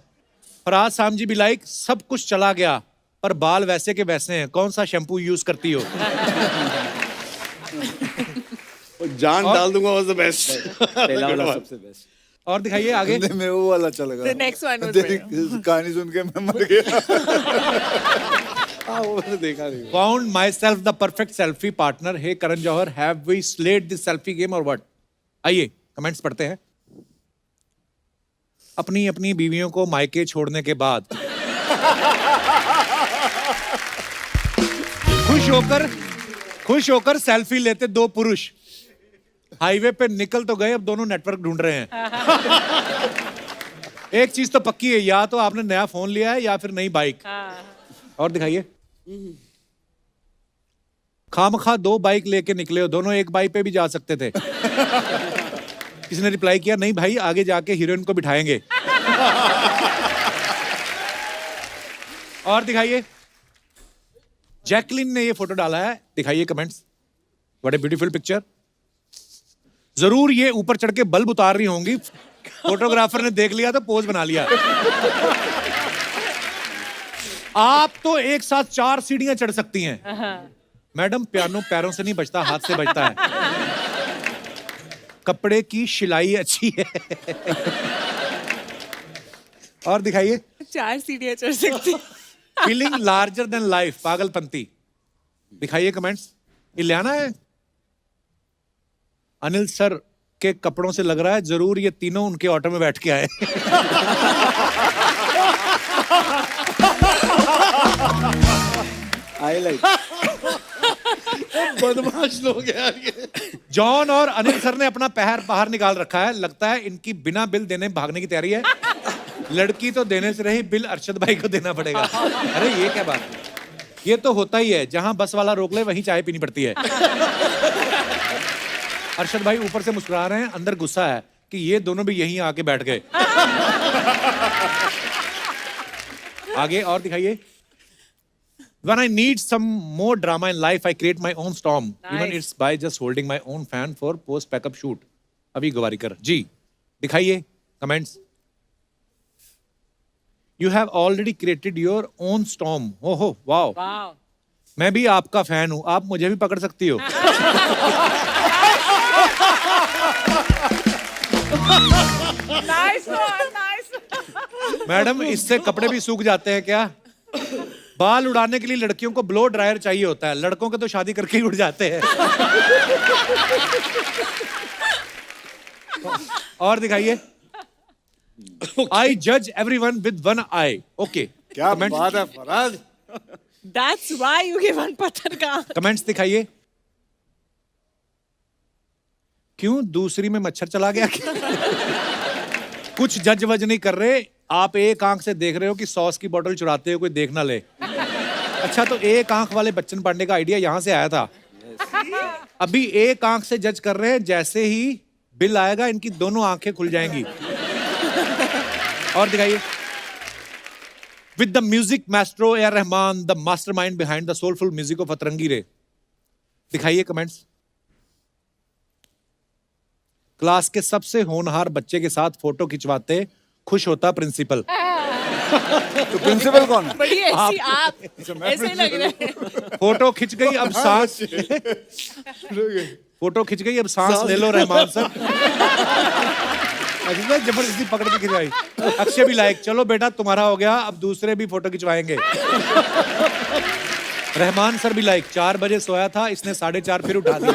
फराज साम जी भी लाइक, सब कुछ चला गया पर बाल वैसे के वैसे हैं, कौन सा शैम्पू यूज करती हो? जान डाल दूंगा वाज द बेस्ट। पहला वाला सबसे बेस्ट। और दिखाइए आगे। मैं वो वाला चला गया। The next one was तेरी कहानी सुन के मैं मर गया। हाँ, वो मैंने देखा नहीं। Found myself the perfect selfie partner. Hey Karan Johar, have we slayed this selfie game or what? आइए कमेंट्स पढ़ते हैं। अपनी अपनी बीवियों को मायके छोड़ने के बाद खुश होकर सेल्फी लेते 2 पुरुष हाईवे पे निकल तो गए, अब दोनों नेटवर्क ढूंढ रहे हैं। एक चीज तो पक्की है, या तो आपने नया फोन लिया है या फिर नई बाइक। और दिखाइए। खामखा 2 बाइक लेके निकले हो, दोनों एक बाइक पे भी जा सकते थे। किसी ने रिप्लाई किया, नहीं भाई आगे जाके हीरोइन को बिठाएंगे। और दिखाइए। जैकलिन ने ये फोटो डाला है, दिखाइए comments. What a beautiful picture. जरूर ये ऊपर चढ़ के बल्ब उतार रही होंगी, फोटोग्राफर ने देख लिया तो पोज बना लिया। आप तो एक साथ 4 सीढ़ियां चढ़ सकती हैं। मैडम, पियानो पैरों से नहीं बजता, हाथ से बजता है। कपड़े की सिलाई अच्छी है। और दिखाइए। 4 सीढ़ियां चढ़ सकती। फीलिंग लार्जर देन लाइफ, पागलपंती। दिखाइए कमेंट्स। इलियाना है। अनिल सर के कपड़ों से लग रहा है जरूर ये तीनों उनके ऑटो में बैठ के आए। I like. बदमाश लोग यार ये। जॉन और अनिल सर ने अपना पैर बाहर निकाल रखा है, लगता है इनकी बिना बिल देने भागने की तैयारी है। लड़की तो देने से रही, बिल अरशद भाई को देना पड़ेगा। अरे ये क्या बात है, ये तो होता ही है, जहां बस वाला रोक ले वहीं चाय पीनी पड़ती है। अरशद भाई ऊपर से मुस्कुरा रहे हैं, अंदर गुस्सा है कि ये दोनों भी यहीं आके बैठ गए। आगे और दिखाइए। When I need some more drama in life, I create my own storm. Even it's by just holding my own fan for post backup shoot. अभी गवारीकर जी, दिखाइए comments. You have already created your own storm. ओहो, wow. वाह। मैं भी आपका fan हूं, आप मुझे भी पकड़ सकती हो। Nice one, nice one. Madam, इससे कपड़े भी सूख जाते हैं क्या? बाल उड़ाने के लिए लड़कियों को ब्लो ड्रायर चाहिए होता है, लड़कों के तो शादी करके ही उड़ जाते हैं। और दिखाइए। आई जज everyone with one I. Okay, क्या बात है Faraz. That's why you give one पत्थर का। कमेंट्स दिखाइए। क्यों दूसरी में मच्छर चला गया क्या? कुछ जज वज नहीं कर रहे, आप एक आंख से देख रहे हो कि सॉस की बोतल चुराते हो कोई देख ना ले। अच्छा, तो एक आंख वाले बच्चन पांडे का आइडिया यहाँ से आया था। अभी एक आंख से जज कर रहे हैं, जैसे ही बिल आएगा इनकी दोनों आंखें खुल जाएंगी। और दिखाइए। With the music maestro A R Rahman, the mastermind behind the soulful music of अतरंगी रे। दिखाइए कमेंट्स। क्लास के सबसे होनहार बच्चे के साथ फोटो खिंचवाते खुश होता प्रिंसिपल। तो प्रिंसिपल कौन है? बड़ी ऐसी आप ऐसे लग रहे हैं। फोटो खिंच गई, अब सांस। फोटो खिंच गई, अब सांस ले लो रहमान सर। अजीब, जबरदस्ती पकड़ के खिंचवाई। अक्षय भी लाइक, चलो बेटा तुम्हारा हो गया, अब दूसरे भी फोटो खिंचवाएंगे। रहमान सर भी लाइक, 4 बजे सोया था, इसने 4:30 फिर उठा दिया।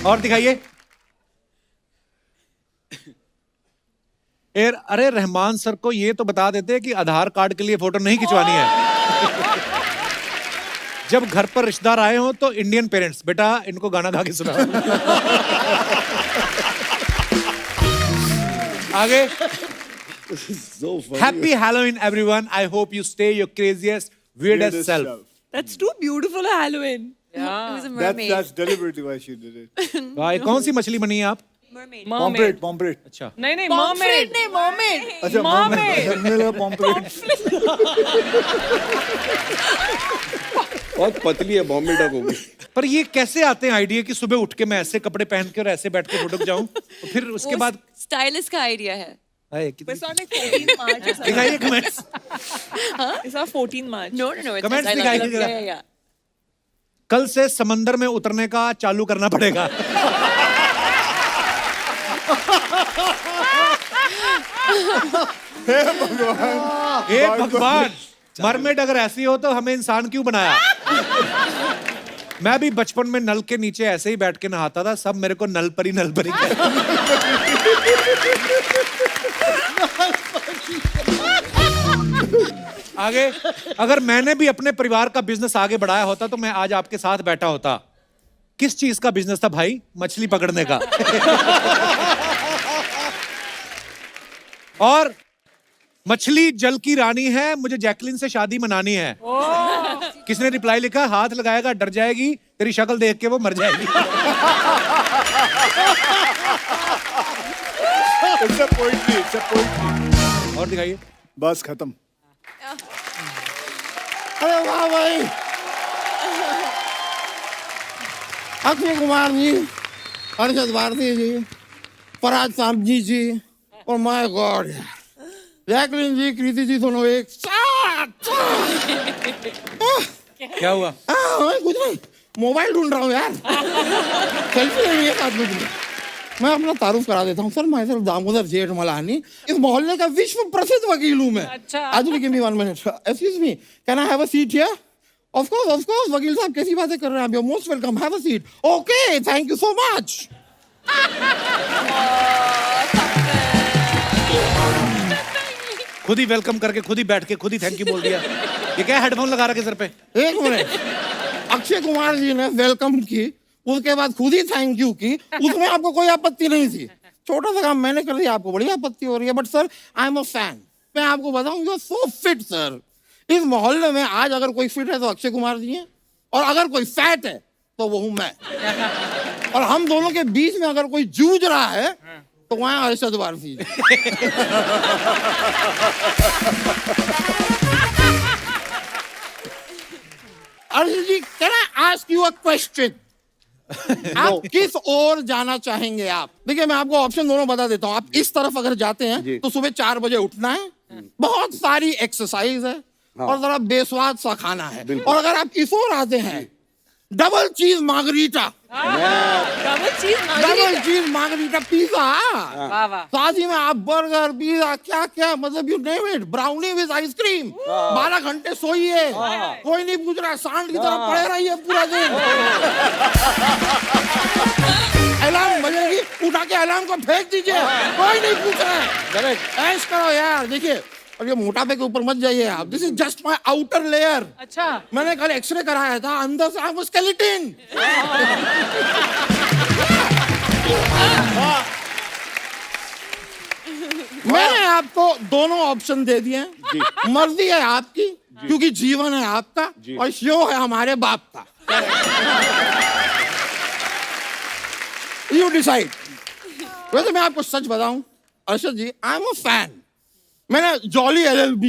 और दिखाइए। अरे रहमान सर को ये तो बता देते कि आधार कार्ड के लिए फोटो नहीं खिंचवानी है। जब घर पर रिश्तेदार आए हो तो इंडियन पेरेंट्स, बेटा इनको गाना गा के सुना। आगे। So funny. Happy Halloween everyone. I hope you stay your craziest, weirdest self. That's too beautiful a Halloween. It was a mermaid. That's deliberately why she did it. भाई कौन सी मछली बनी है आप? Mermaid. Pomfret, pomfret. अच्छा। नहीं नहीं Pomfret mermaid नहीं, mermaid. अच्छा, Mermaid. हमने लगा pomfret. बहुत पतली है, बॉम्बे डक होगी। पर ये कैसे आते हैं आइडिया कि सुबह उठ के मैं ऐसे कपड़े पहन के और ऐसे बैठ के फोटो खिंचाऊं? तो फिर उसके बाद स्टाइलिस्ट का आइडिया है। It's on like 14 March or something. दिखाइए comments. It's on 14 March. No. It's Comments I love दिखाइए it. जरा। Yeah. कल से समंदर में उतरने का चालू करना पड़ेगा। हे भगवान, मरमेड अगर ऐसी हो तो हमें इंसान क्यों बनाया? मैं भी बचपन में नल के नीचे ऐसे ही बैठ के नहाता था, सब मेरे को नल परी आगे। अगर मैंने भी अपने परिवार का बिजनेस आगे बढ़ाया होता तो मैं आज आपके साथ बैठा होता। किस चीज का बिजनेस था भाई? मछली पकड़ने का। और मछली जल की रानी है, मुझे जैकलिन से शादी मनानी है। किसने रिप्लाई लिखा? हाथ लगाएगा डर जाएगी, तेरी शक्ल देख के वो मर जाएगी। It's a poetry, it's a poetry. और दिखाइए। बस खत्म। अरे वाह भाई, अक्षय कुमार जी, अरशद भारती जी, फरहाद सामजी जी और माय गॉड जैकलिन जी, कृति जी, दोनों एक साथ। क्या हुआ? कुछ नहीं, मोबाइल ढूंढ रहा हूँ यार। सेल्फी लेनी है साथ में। मैं अपना तारुफ करा देता हूँ सर, मैं सर दामोदर जेठमलानी, इस मोहल्ले का विश्व प्रसिद्ध वकील हूँ मैं। अच्छा। आजू give me 1 minute. Excuse me, can I have a seat here? Of course, वकील साहब कैसी बातें कर रहे हैं आप? You're most welcome. Have a seat. Okay, thank you so much. खुद ही वेलकम करके खुद ही बैठ के खुद ही थैंक यू बोल दिया। ये क्या हेडफोन लगा रखे सर पे? एक मिनट, अक्षय कुमार जी ने वेलकम की, उसके बाद खुद ही थैंक यू की, उसमें आपको कोई आपत्ति नहीं थी। छोटा सा काम मैंने कर दिया, आपको बड़ी आपत्ति हो रही है। But sir, I am a fan. मैं आपको बताऊं, you are so fit sir. इस मोहल्ले में आज अगर कोई फिट है तो अक्षय कुमार जी हैं, और अगर कोई फैट है तो वो हूं मैं। और हम दोनों के बीच में अगर कोई जूझ रहा है तो वहां Arshad Bharti. Arjun ji, can I ask you a question? आप किस ओर जाना चाहेंगे? आप देखिए, मैं आपको ऑप्शन दोनों बता देता हूँ। आप इस तरफ अगर जाते हैं तो सुबह 4 बजे उठना है, बहुत सारी एक्सरसाइज है और जरा बेस्वाद सा खाना है। और अगर आप इस ओर आते हैं, डबल चीज मार्गरीटा, डबल चीज मार्गरीटा पिज्जा, वाह वाह। साथ ही में आप बर्गर, पिज्जा, क्या क्या, मतलब you name it, brownie with ice cream. 12 घंटे सोइए, कोई नहीं पूछ रहा, सांड की तरह पड़े रहिए पूरा दिन। अलार्म बजेगी, उठा के अलार्म को फेंक दीजिए, कोई नहीं पूछ रहा है। ऐश करो यार। देखिए, और ये मोटापे के ऊपर मत जाइए आप। This is just my outer layer. अच्छा, मैंने कल एक्सरे कराया था, अंदर से आपको स्केलेटन। मैंने आपको दोनों ऑप्शन दे दिए हैं। मर्जी है आपकी, क्योंकि जीवन है आपका और शो है हमारे बाप का। You decide. वैसे मैं आपको सच बताऊं अर्शद जी, आई एम अ फैन। मैंने जॉली LLB,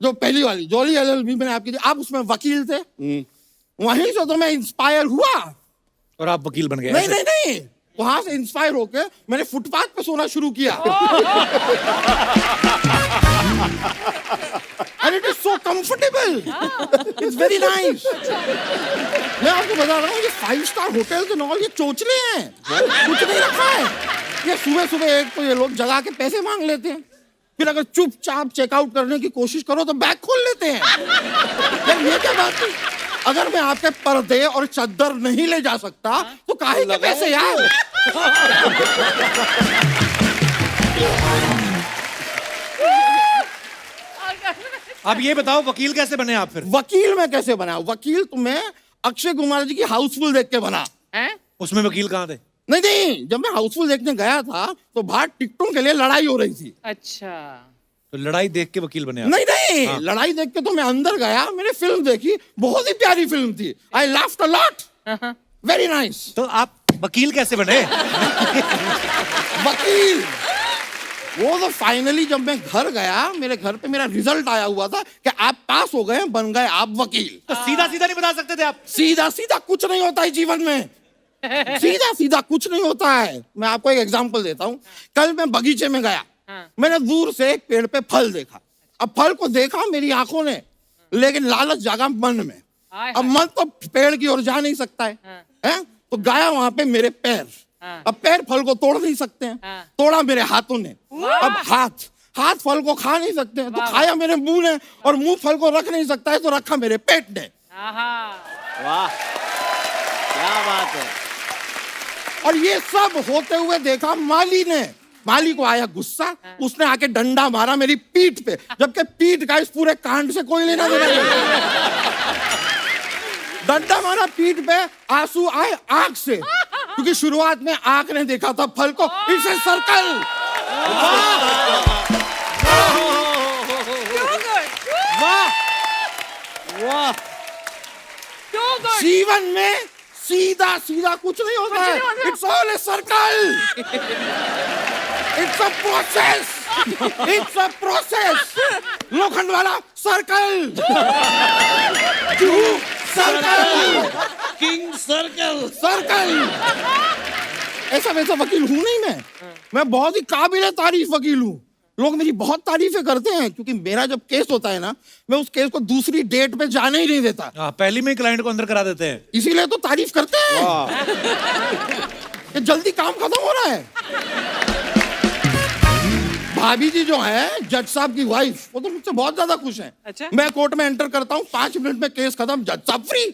जो पहली वाली जॉली LLB मैंने आपकी, आप उसमें वकील थे, वहीं से तो मैं इंस्पायर हुआ। और आप वकील बन गए? नहीं नहीं नहीं, वहां से इंस्पायर होके मैंने फुटपाथ पे सोना शुरू किया। And it is so comfortable, it's very nice. मैं आपको बता रहा हूँ, ये 5 स्टार होटल के नॉल ये चोचले हैं, कुछ नहीं रखा है। ये सुबह सुबह एक तो ये लोग जगा के पैसे मांग लेते हैं, फिर अगर चुपचाप चेकआउट करने की कोशिश करो तो बैग खोल लेते हैं। यार ये क्या बात है? अगर मैं आपके पर्दे और चद्दर नहीं ले जा सकता तो काहे के पैसे यार? आप ये बताओ वकील कैसे बने आप फिर? वकील मैं कैसे बना? वकील तो मैं अक्षय कुमार जी की हाउसफुल देख के बना। उसमें वकील कहाँ थे? नहीं नहीं, जब मैं हाउसफुल देखने गया था तो बाहर टिकटों के लिए लड़ाई हो रही थी। अच्छा, तो लड़ाई देख के वकील बने आप? नहीं नहीं, लड़ाई देख के तो मैं अंदर गया, मैंने फिल्म देखी, बहुत ही प्यारी फिल्म थी। I laughed a lot, very nice. तो आप वकील कैसे बने? वकील वो तो फाइनली जब मैं घर गया, मेरे घर पे मेरा रिजल्ट आया हुआ था कि आप पास हो गए, बन गए आप वकील। तो सीधा सीधा नहीं बता सकते थे आप? सीधा सीधा कुछ नहीं होता है जीवन में, सीधा सीधा कुछ नहीं होता है। मैं आपको एक एग्जांपल देता हूँ। कल मैं बगीचे में गया, मैंने दूर से एक पेड़ पे फल देखा। अब फल को देखा मेरी आंखों ने, लेकिन लालच जागा मन में। अब मन तो पेड़ की ओर जा नहीं सकता है? तो गया वहां पे मेरे पैर। अब पैर फल को तोड़ नहीं सकते हैं, तोड़ा मेरे हाथों ने। अब हाथ फल को खा नहीं सकते हैं, तो खाया मेरे मुंह ने, और मुंह फल को रख नहीं सकता है तो रखा मेरे पेट ने। वाह, क्या बात है। और ये सब होते हुए देखा माली ने। माली को आया गुस्सा, उसने आके डंडा मारा मेरी पीठ पे, जबकि पीठ का इस पूरे कांड से कोई लेना देना नहीं। डंडा मारा पीठ पे, आंसू आए आंख से, क्योंकि शुरुआत में आंख ने देखा था फल को। It's a circle. वाह, जीवन में सीधा सीधा कुछ नहीं होता है। It's all a circle. It's a process, it's a process. लोखंड वाला circle, circle, king circle. Circle. ऐसा वैसा वकील हूं नहीं मैं बहुत ही काबिल तारीफ वकील हूँ। लोग मेरी बहुत तारीफें करते हैं, क्योंकि मेरा जब केस होता है ना, मैं उस केस को दूसरी डेट पे जाने ही नहीं देता। पहली में ही क्लाइंट को अंदर करा देते हैं, इसीलिए तो तारीफ करते हैं कि जल्दी काम खत्म हो रहा है। भाभी जी जो है जज साहब की वाइफ, वो तो मुझसे बहुत ज्यादा खुश हैं। अच्छा? मैं कोर्ट में एंटर करता हूँ, 5 मिनट में केस खत्म, जज साहब फ्री।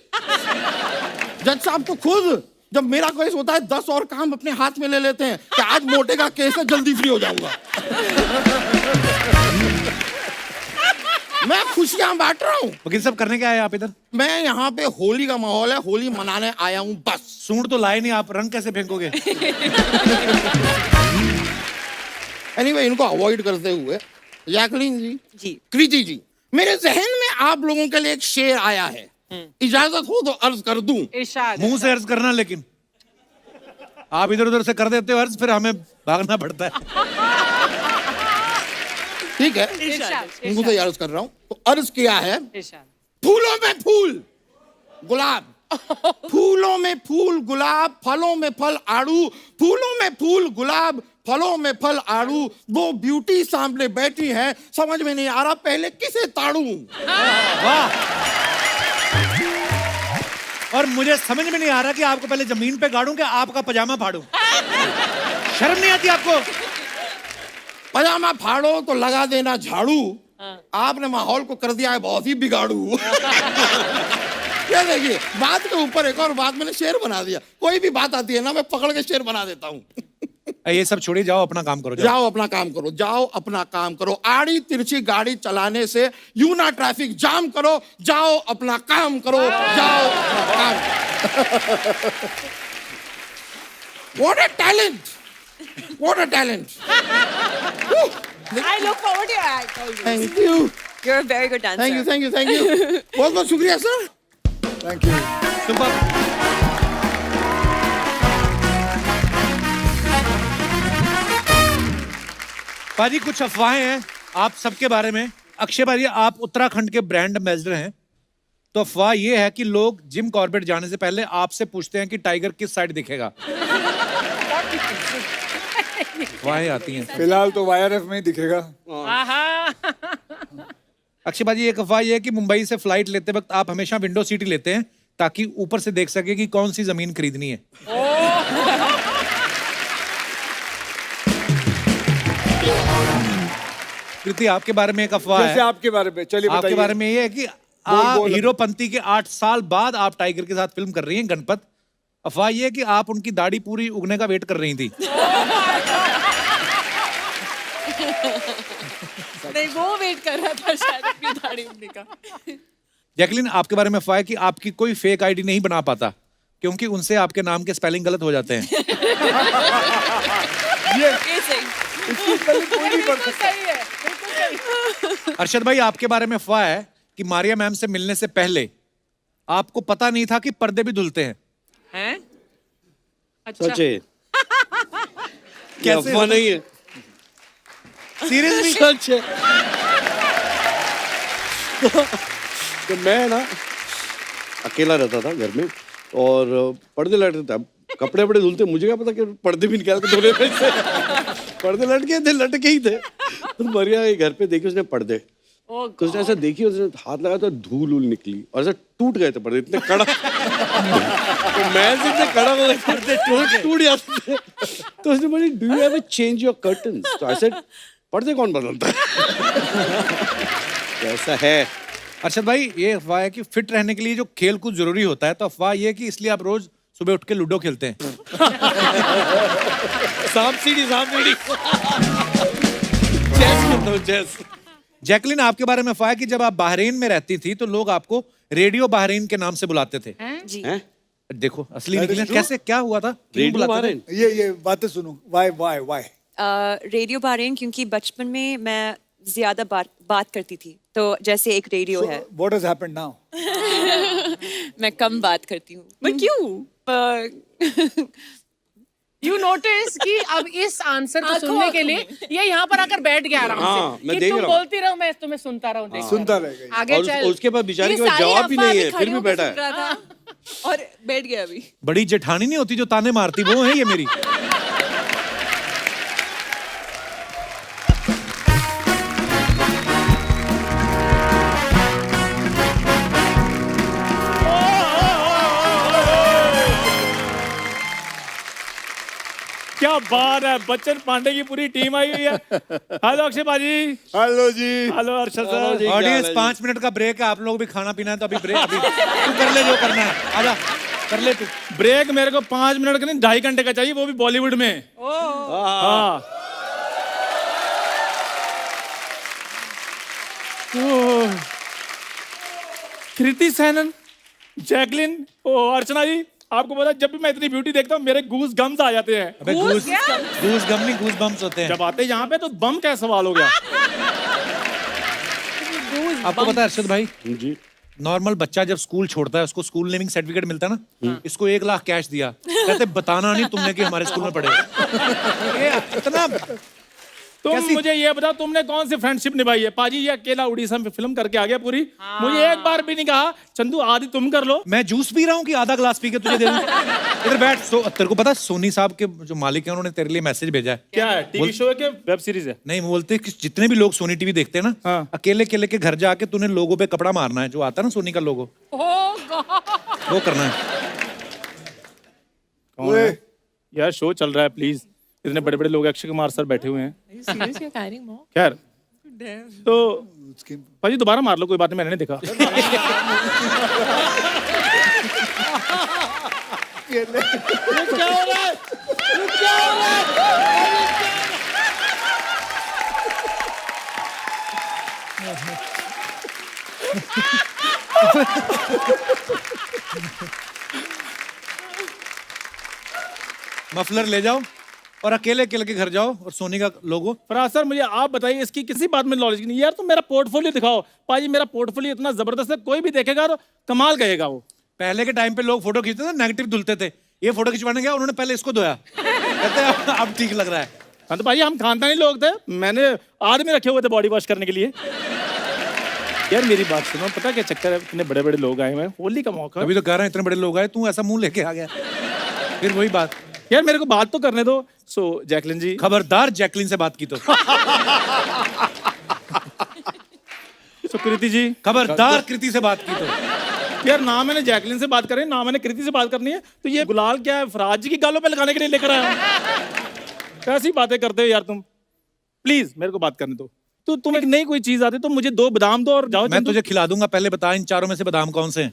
जज साहब तो खुद जब मेरा केस होता है 10 और काम अपने हाथ में ले लेते हैं कि आज मोटे का केस है, जल्दी फ्री हो जाऊंगा। मैं खुशियां बांट रहा हूँ। वकील साहब करने क्या आए आप इधर? मैं यहाँ पे होली का माहौल है, होली मनाने आया हूँ बस। सूंड तो लाए नहीं आप, रंग कैसे फेंकोगे? एनीवे, इनको अवॉइड करते हुए जैकलीन जी। कृति जी, मेरे जहन में आप लोगों के लिए एक शेर आया है, इजाजत हो तो अर्ज कर दूं। इरशाद। मुंह से अर्ज करना, लेकिन आप इधर उधर से कर देते हो अर्ज, फिर हमें भागना पड़ता है। ठीक है, इरशाद। मुंह से अर्ज कर रहा हूं। तो अर्ज किया है, इरशाद। फूलों में फूल गुलाब, फूलों में फूल गुलाब, फलों में फल आड़ू, फूलों में फूल गुलाब, फलों में फल आड़ू, 2 ब्यूटी सामने बैठी है, समझ में नहीं आ रहा पहले किसे ताड़ू। वाह। और मुझे समझ में नहीं आ रहा कि आपको पहले जमीन पे गाड़ूं कि आपका पजामा फाड़ूं। शर्म नहीं आती आपको? पजामा फाड़ो तो लगा देना झाड़ू, आपने माहौल को कर दिया है बहुत ही बिगाड़ू। ये देखिए, बात के ऊपर एक और बात मैंने शेर बना दिया। कोई भी बात आती है ना, मैं पकड़ के शेर बना देता हूँ। ये सब छोड़िए, जाओ अपना काम करो। जाओ अपना काम करो, जाओ अपना काम करो। आड़ी तिरछी गाड़ी चलाने से यूं ना ट्रैफिक जाम करो, जाओ अपना काम करो, जाओ अपना काम। What a talent! What a talent! I look forward to your act. always. Thank you You're a very good dancer. Thank you बहुत बहुत शुक्रिया सर थैंक यू। सुपर। पाजी कुछ अफवाहें हैं आप सबके बारे में। अक्षय भाई आप उत्तराखंड के ब्रांड एम्बेसडर हैं, तो अफवाह ये है कि लोग जिम कॉर्बेट जाने से पहले आपसे पूछते हैं कि टाइगर किस साइड दिखेगा। अफवाहें आती हैं। फिलहाल तो YRF में ही दिखेगा। अक्षय भाजी एक अफवाह ये है कि मुंबई से फ्लाइट लेते वक्त आप हमेशा विंडो सीट ही लेते हैं ताकि ऊपर से देख सके कि कौन सी जमीन खरीदनी है। कृति आपके बारे में एक अफवाह जैसे है। आपके बारे में, चलिए आपके बताइए। बारे में ये है कि आप हीरोपंती के 8 साल बाद आप टाइगर के साथ फिल्म कर रही हैं गणपत। अफवाह ये है कि आप उनकी दाढ़ी पूरी उगने का वेट कर रही थी। नहीं, वो वेट कर रहा था शायद अपनी दाढ़ी उगने का। जैकलिन आपके बारे में अफवाह है कि आपकी कोई फेक आईडी नहीं बना पाता क्योंकि उनसे आपके नाम के स्पेलिंग गलत हो जाते हैं। ये सही। कोई नहीं पढ़ सकता। सही है, बिल्कुल सही। अरशद भाई आपके बारे में अफवाह है कि मारिया मैम से मिलने से पहले आपको पता नहीं था कि पर्दे भी धुलते हैं। हैं? अच्छा। सच है, क्या अफवाह नहीं है? सीरियसली? सच है। तो मैं ना अकेला रहता था घर में और पर्दे लटकते थे। कपड़े वपड़े धुलते, मुझे क्या पता कि पर्दे भी निकाल के धोने में से पर्दे लटके थे, लटके ही थे। तो मरिया के घर पे देखी उसने पर्दे, तो उसने ऐसा देखी, उसने हाथ लगाया तो धूल उल निकली और ऐसा टूट गए थे पर्दे, इतने कड़क। तो मैं इतने कड़क हो गए पर्दे, टूट जाते थे। तो उसने बोली do you have change your curtains? तो आई सेड पर्दे कौन बदलता है? ऐसा है। अरशद भाई ये अफवाह है कि फिट रहने के लिए जो खेल कूद जरूरी होता है, तो अफवाह ये है कि इसलिए आप रोज सुबह उठ के लूडो खेलते हैं। सांप सीढ़ी चेस खेलता हूँ, चेस। जैकलिन आपके बारे में अफवाह है कि जब आप बहरीन में रहती थी तो लोग आपको रेडियो बहरीन के नाम से बुलाते थे। जी। हैं? देखो असली निकले कैसे, क्या हुआ था? क्यों रेडियो बुलाते थे? बहरीन? ये बातें सुनो। वाई रेडियो बहरीन क्योंकि बचपन में मैं ज्यादा बात करती थी, तो जैसे एक रेडियो है। What has happened now? मैं कम बात करती हूँ। पर क्यों? You notice कि अब इस आंसर को सुनने के लिए ये यहाँ पर आकर बैठ गया आराम हाँ, से मैं कि देख तुम रहा हूँ। बोलती रहो, मैं तुम्हें सुनता रहूं, देखता सुनता रहूं। रहेगा। आगे और चल। उसके बाद बेचारी ये के पास सारी जवाब ही अफवाह नहीं में है, खड़े फिर भी होकर बैठा सुन है। रहा था और बैठ गया अभी। बड़ी जेठानी नहीं होती जो ताने मारती, वो है ये मेरी। क्या बात है, बच्चन पांडे की पूरी टीम आई हुई है। हेलो अक्षय भाजी। Hello ji. Hello Arshad sir. Audience 5 minute का ब्रेक है, आप लोग भी खाना पीना है तो अभी ब्रेक, अभी तू कर ले जो करना है, आजा कर ले तू। ब्रेक मेरे को 5 मिनट का नहीं 2.5 घंटे का चाहिए, वो भी बॉलीवुड में। हाँ। कृति सैनन, जैकलिन, ओ अर्चना जी, आपको पता है जब भी मैं इतनी ब्यूटी देखता हूँ मेरे गूज गम्स आ जाते हैं। अबे गूज गम नहीं, गूज बम्स होते हैं। जब आते यहाँ पे तो बम क्या सवाल हो गया। आपको पता है अरशद भाई, जी। नॉर्मल बच्चा जब स्कूल छोड़ता है उसको स्कूल नेमिंग सर्टिफिकेट मिलता है ना, इसको 1 लाख कैश दिया, कहते बताना नहीं तुमने कि हमारे स्कूल में पढ़े। ये इतना तुम कैसी? मुझे ये बताओ तुमने कौन सी फ्रेंडशिप निभाई है? पाजी ये अकेला उड़ीसा में फिल्म करके आ गया पूरी। मुझे एक बार भी नहीं कहा चंदू आदि तुम कर लो। मैं जूस पी रहा हूँ कि आधा ग्लास पी के तुझे दे दूं? इधर बैठ। तेरे को पता है सोनी साहब के जो मालिक हैं उन्होंने तेरे लिए मैसेज भेजा है। क्या है, टीवी शो है कि वेब सीरीज है? नहीं, बोलते कि जितने भी लोग सोनी टीवी देखते हैं ना, हाँ। अकेले अकेले के घर जाके तूने लोगों पे कपड़ा मारना है, जो आता है ना सोनी का लोगो, वो करना है। कौन है? यार शो चल रहा है, प्लीज। इतने बड़े बड़े लोग, अक्षय कुमार सर बैठे हुए हैं। Seriously, you're carrying more? खैर तो भाजी दोबारा मार लो, कोई बात नहीं, मैंने नहीं देखा। क्या हो रहा है? क्या हो रहा है? मफलर ले जाओ। और अकेले अकेले के घर जाओ और सोनी का लोगो। फराज सर मुझे आप बताइए, इसकी किसी बात में नॉलेज नहीं। यार तुम मेरा पोर्टफोलियो दिखाओ। पाजी मेरा पोर्टफोलियो इतना जबरदस्त है, कोई भी देखेगा तो कमाल कहेगा वो। पहले के टाइम पे लोग फोटो खींचते थे, नेगेटिव धुलते थे। ये फोटो खिंचवाने गया, उन्होंने पहले इसको धोया, कहते हैं अब ठीक लग रहा है। हाँ तो भाई हम खानदानी लोग थे, मैंने आदमी रखे हुए थे बॉडी वॉश करने के लिए। यार मेरी बात सुनो, पता क्या चक्कर है, इतने बड़े बड़े लोग आए हुए हैं, होली का मौका। अभी तो कह रहे हैं इतने बड़े लोग आए, तू ऐसा मुंह लेके आ गया। फिर वही बात। यार मेरे को बात तो करने दो। सो जैकलिन जी, खबरदार जैकलिन से बात की तो। कृति जी, खबरदार कृति से बात की तो। यार ना मैंने जैकलिन से बात करी, ना मैंने कृति से बात करनी है, तो ये गुलाल क्या है, फराज जी की गालों पे लगाने के लिए लेकर आया हूं। कैसी बातें करते हो यार तुम। प्लीज मेरे को बात करने दो। तो तुम एक नई कोई चीज आती तो मुझे 2 बादाम दो और जाओ। मैं तुझे खिला दूंगा, पहले बता इन चारों में से बादाम कौन से हैं?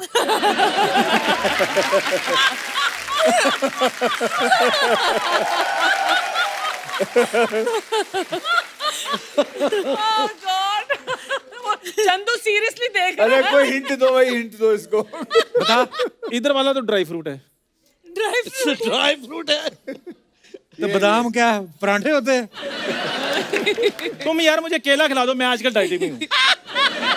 चंदू सीरियसली देख रहा अरे कोई हिंट दो भाई, हिंट दो इसको। बता। इधर वाला तो ड्राई फ्रूट है। ड्राई फ्रूट है। तो बादाम क्या परांठे होते हैं? तुम यार मुझे केला खिला दो, मैं आजकल डाइटिंग में हूँ।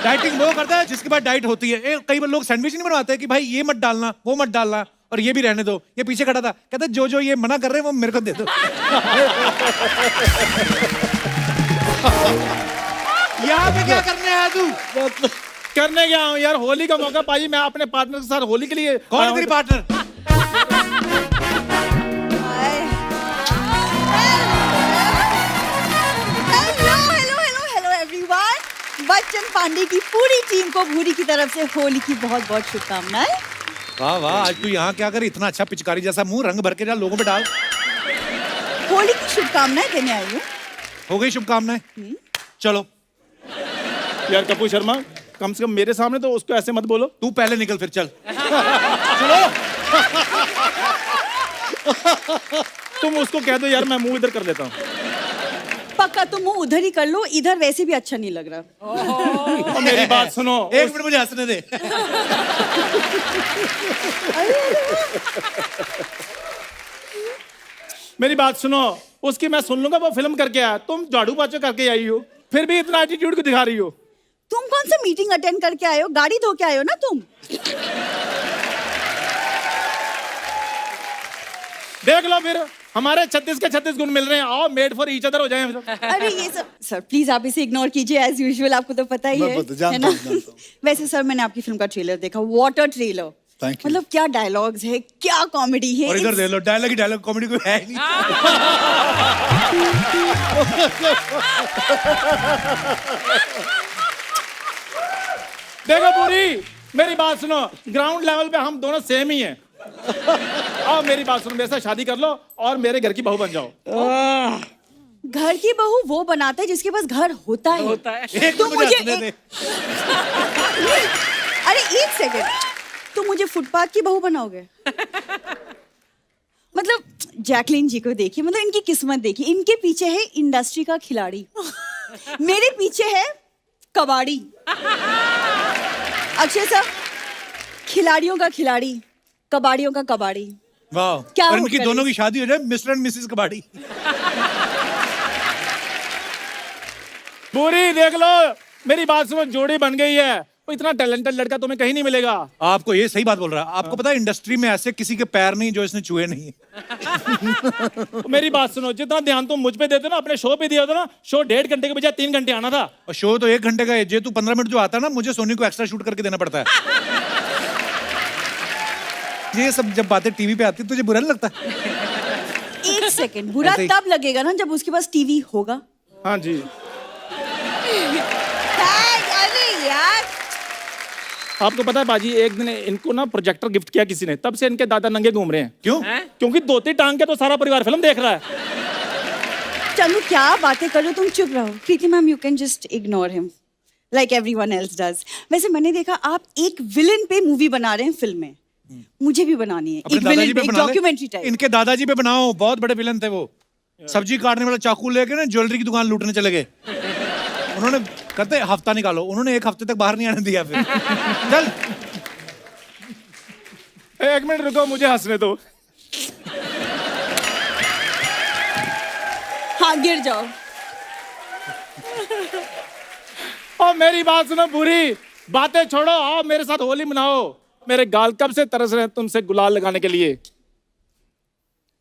डाइटिंग वो करता है जिसके बाद डाइट होती है। कई बार लोग सैंडविच नहीं बनवाते कि भाई ये मत डालना, वो मत डालना, और ये भी रहने दो। ये पीछे खड़ा था, कहता जो जो ये मना कर रहे हैं वो मेरे को दे दो। यहाँ पे क्या करने आया तू? करने गया हूँ यार, होली का मौका पाजी, मैं अपने पार्टनर के साथ होली के लिए। कौन है तेरी पार्टनर? बच्चन पांडे की पूरी टीम को भूरी की तरफ से होली की बहुत बहुत शुभकामनाएं। वाह वाह, आज तू यहाँ क्या कर, इतना अच्छा पिचकारी जैसा मुंह रंग भर के जा लोगों पे डाल। होली की शुभकामनाएं देने आई हूँ। हो गई शुभकामनाएं? चलो। यार कपूर शर्मा, कम से कम मेरे सामने तो उसको ऐसे मत बोलो। तू पहले निकल फिर चल। चलो। तुम उसको कह दो यार मैं मुंह इधर कर लेता हूँ। पक्का तुम मुंह उधर ही कर लो, इधर वैसे भी अच्छा नहीं लग रहा। और मेरी बात सुनो, एक मिनट मुझे हंसने दे। मेरी बात सुनो, उसकी मैं सुन लूंगा, वो फिल्म करके आया, तुम झाड़ू पोछा करके आई हो, फिर भी इतना एटीट्यूड को दिखा रही हो। तुम कौन सा मीटिंग अटेंड करके आए हो, गाड़ी धो के आए हो ना तुम। देख लो फिर, हमारे 36 के 36 गुण मिल रहे हैं। आओ मेड फॉर ईच अदर हो जाएं फिर। अरे ये सब सर प्लीज आप इसे इग्नोर कीजिए एज यूजुअल, आपको तो पता ही है ना। वैसे सर मैंने आपकी फिल्म का ट्रेलर देखा, वाटर ट्रेलर। मतलब क्या डायलॉग्स है, क्या कॉमेडी है। और इधर दे लो, डायलॉग ही डायलॉग, कॉमेडी कोई है ही नहीं। देखो पूरी, मेरी बात सुनो, ग्राउंड लेवल पे हम दोनों सेम ही हैं। आओ मेरी बात सुनो, मेरे साथ शादी कर लो और मेरे घर की बहू बन जाओ। घर की बहू वो बनाता है जिसके पास घर होता है। एक तो मुझे हंसने दे। अरे एक सेकंड, तुम मुझे फुटपाथ की बहू बनाओगे? मतलब जैकलिन जी को देखिए, मतलब इनकी किस्मत देखिए, इनके पीछे है इंडस्ट्री का खिलाड़ी, मेरे पीछे है कबाड़ी। अक्षय साहब, खिलाड़ियों का खिलाड़ी, कबाड़ियों का कबाड़ी। वाह, क्या और इनकी दोनों की शादी हो जाए, मिस्टर एंड मिसेस कबाड़ी। पूरी देख लो, मेरी बात सुनो, जोड़ी बन गई है। वो इतना टैलेंटेड लड़का तुम्हें कहीं नहीं मिलेगा। आपको ये सही बात बोल रहा है। आपको पता है इंडस्ट्री में ऐसे किसी के पैर नहीं जो इसने छुए नहीं। मेरी बात सुनो, जितना ध्यान तुम मुझ पे देते ना, अपने शो पे दिया था ना, शो 1.5 घंटे के बजाय 3 घंटे आना था। और शो तो 1 घंटे का है, जे तू 15 मिनट जो आता है ना, मुझे सोनी को एक्स्ट्रा शूट करके देना पड़ता है। ये सब जब बातें टीवी पे आती है तुझे बुरा नहीं लगता? एक सेकंड, बुरा तब लगेगा ना जब उसके पास टीवी होगा। हाँ जी। अरे यार, आपको पता है बाजी, एक दिन इनको ना प्रोजेक्टर गिफ्ट किया किसी ने, तब से इनके दादा नंगे घूम रहे हैं। क्यों? क्योंकि धोती टांग के तो सारा परिवार फिल्म देख रहा है। चलो क्या बातें कर रहे हो तुम, चुप रहो। Preeti ma'am, you can just ignore him like everyone else does. वैसे मैंने देखा आप एक विलेन पे मूवी बना रहे हैं फिल्म में, मुझे भी बनानी है एक विलेन पे, एक डॉक्यूमेंट्री टाइप। इनके दादाजी पे बनाओ, बहुत बड़े विलन थे वो। सब्जी काटने वाला चाकू लेके ना ज्वेलरी की दुकान लूटने चले गए। उन्होंने कहते हफ्ता निकालो, उन्होंने 1 हफ्ते तक बाहर नहीं आने दिया। फिर चल 1 मिनट रुको, मुझे हंसने दो। हाँ गिर जाओ। और मेरी बात सुनो, बुरी बातें छोड़ो, आओ मेरे साथ होली मनाओ। मेरे गाल कब से तरस रहे हैं तुमसे गुलाल लगाने के लिए।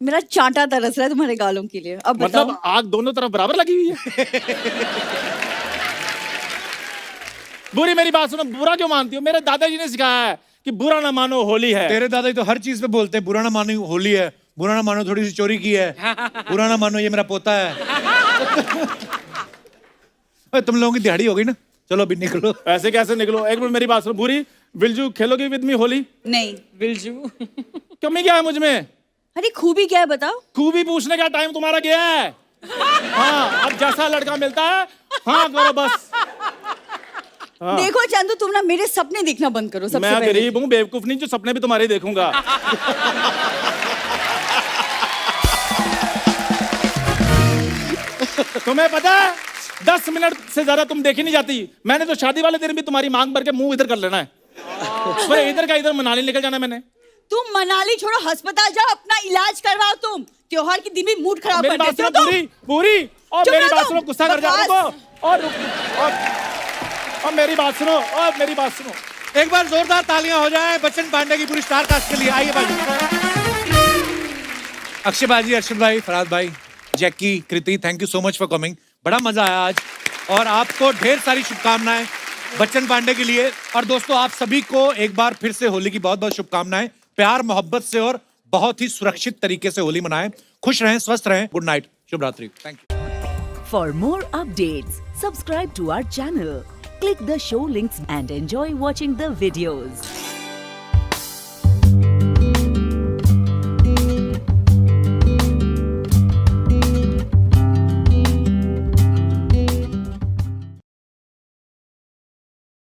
मेरा चांटा तरस रहा है तुम्हारे गालों के लिए। अब बताओ। मतलब आग दोनों तरफ बराबर लगी हुई है। बुरी मेरी बात सुनो, बुरा क्यों मानती हो? मेरे दादाजी ने सिखाया है कि बुरा ना मानो होली है। तेरे दादाजी तो हर चीज पे बोलते हैं बुरा ना मानो होली है, बुरा ना मानो थोड़ी सी चोरी की है, बुरा ना मानो ये मेरा पोता है। अरे तुम लोगों की दिहाड़ी हो गई ना, चलो अभी निकलो। ऐसे कैसे निकलो? एक मिनट मेरी बात सुनो, बुरी विलजू खेलोगी विद मी होली? नहीं। विलजू कमी क्या है मुझ में? अरे खूबी क्या है बताओ? खूबी पूछने का टाइम तुम्हारा गया है। हाँ, अब जैसा लड़का मिलता है हाँ करो बस। हाँ। देखो चंदू, तुम ना मेरे सपने देखना बंद करो सबसे मैं पहले। गरीब हूँ, बेवकूफ नहीं, जो सपने भी तुम्हारे देखूंगा। तुम्हें पता है 10 मिनट से ज्यादा तुम देखी नहीं जाती। मैंने तो शादी वाले दिन भी तुम्हारी मांग भर के मुंह इधर कर लेना है। पर इधर का इधर मनाली निकल जाना मैंने। तुम मनाली छोड़ो, अस्पताल जाओ, अपना इलाज करवाओ। तुम त्योहार के दिन भी मूड खराब मेरी कर बात देते हो सुनो तुम। पूरी पूरी, और चुप मेरी रहो बात तुम। सुनो, गुस्सा कर जाओ। बकवास। रुको, और मेरी बात सुनो, और मेरी बात सुनो। एक बार जोरदार तालियां हो जाए बच्चन पांडे की पूरी स्टार कास्ट के लिए। आइए बाजी। अक्षय बाजी, अर्शद भाई, फरहाद भाई, Jackie, Kriti, thank you so much for coming. बड़ा मजा आया आज और आपको ढेर सारी शुभकामनाएं बच्चन पांडे के लिए। और दोस्तों आप सभी को एक बार फिर से होली की बहुत बहुत शुभकामनाएं। प्यार मोहब्बत से और बहुत ही सुरक्षित तरीके से होली मनाएं। खुश रहें, स्वस्थ रहें। गुड नाइट, शुभ रात्रि। Thank you. For more updates, subscribe to our channel, click the show links and enjoy watching the videos.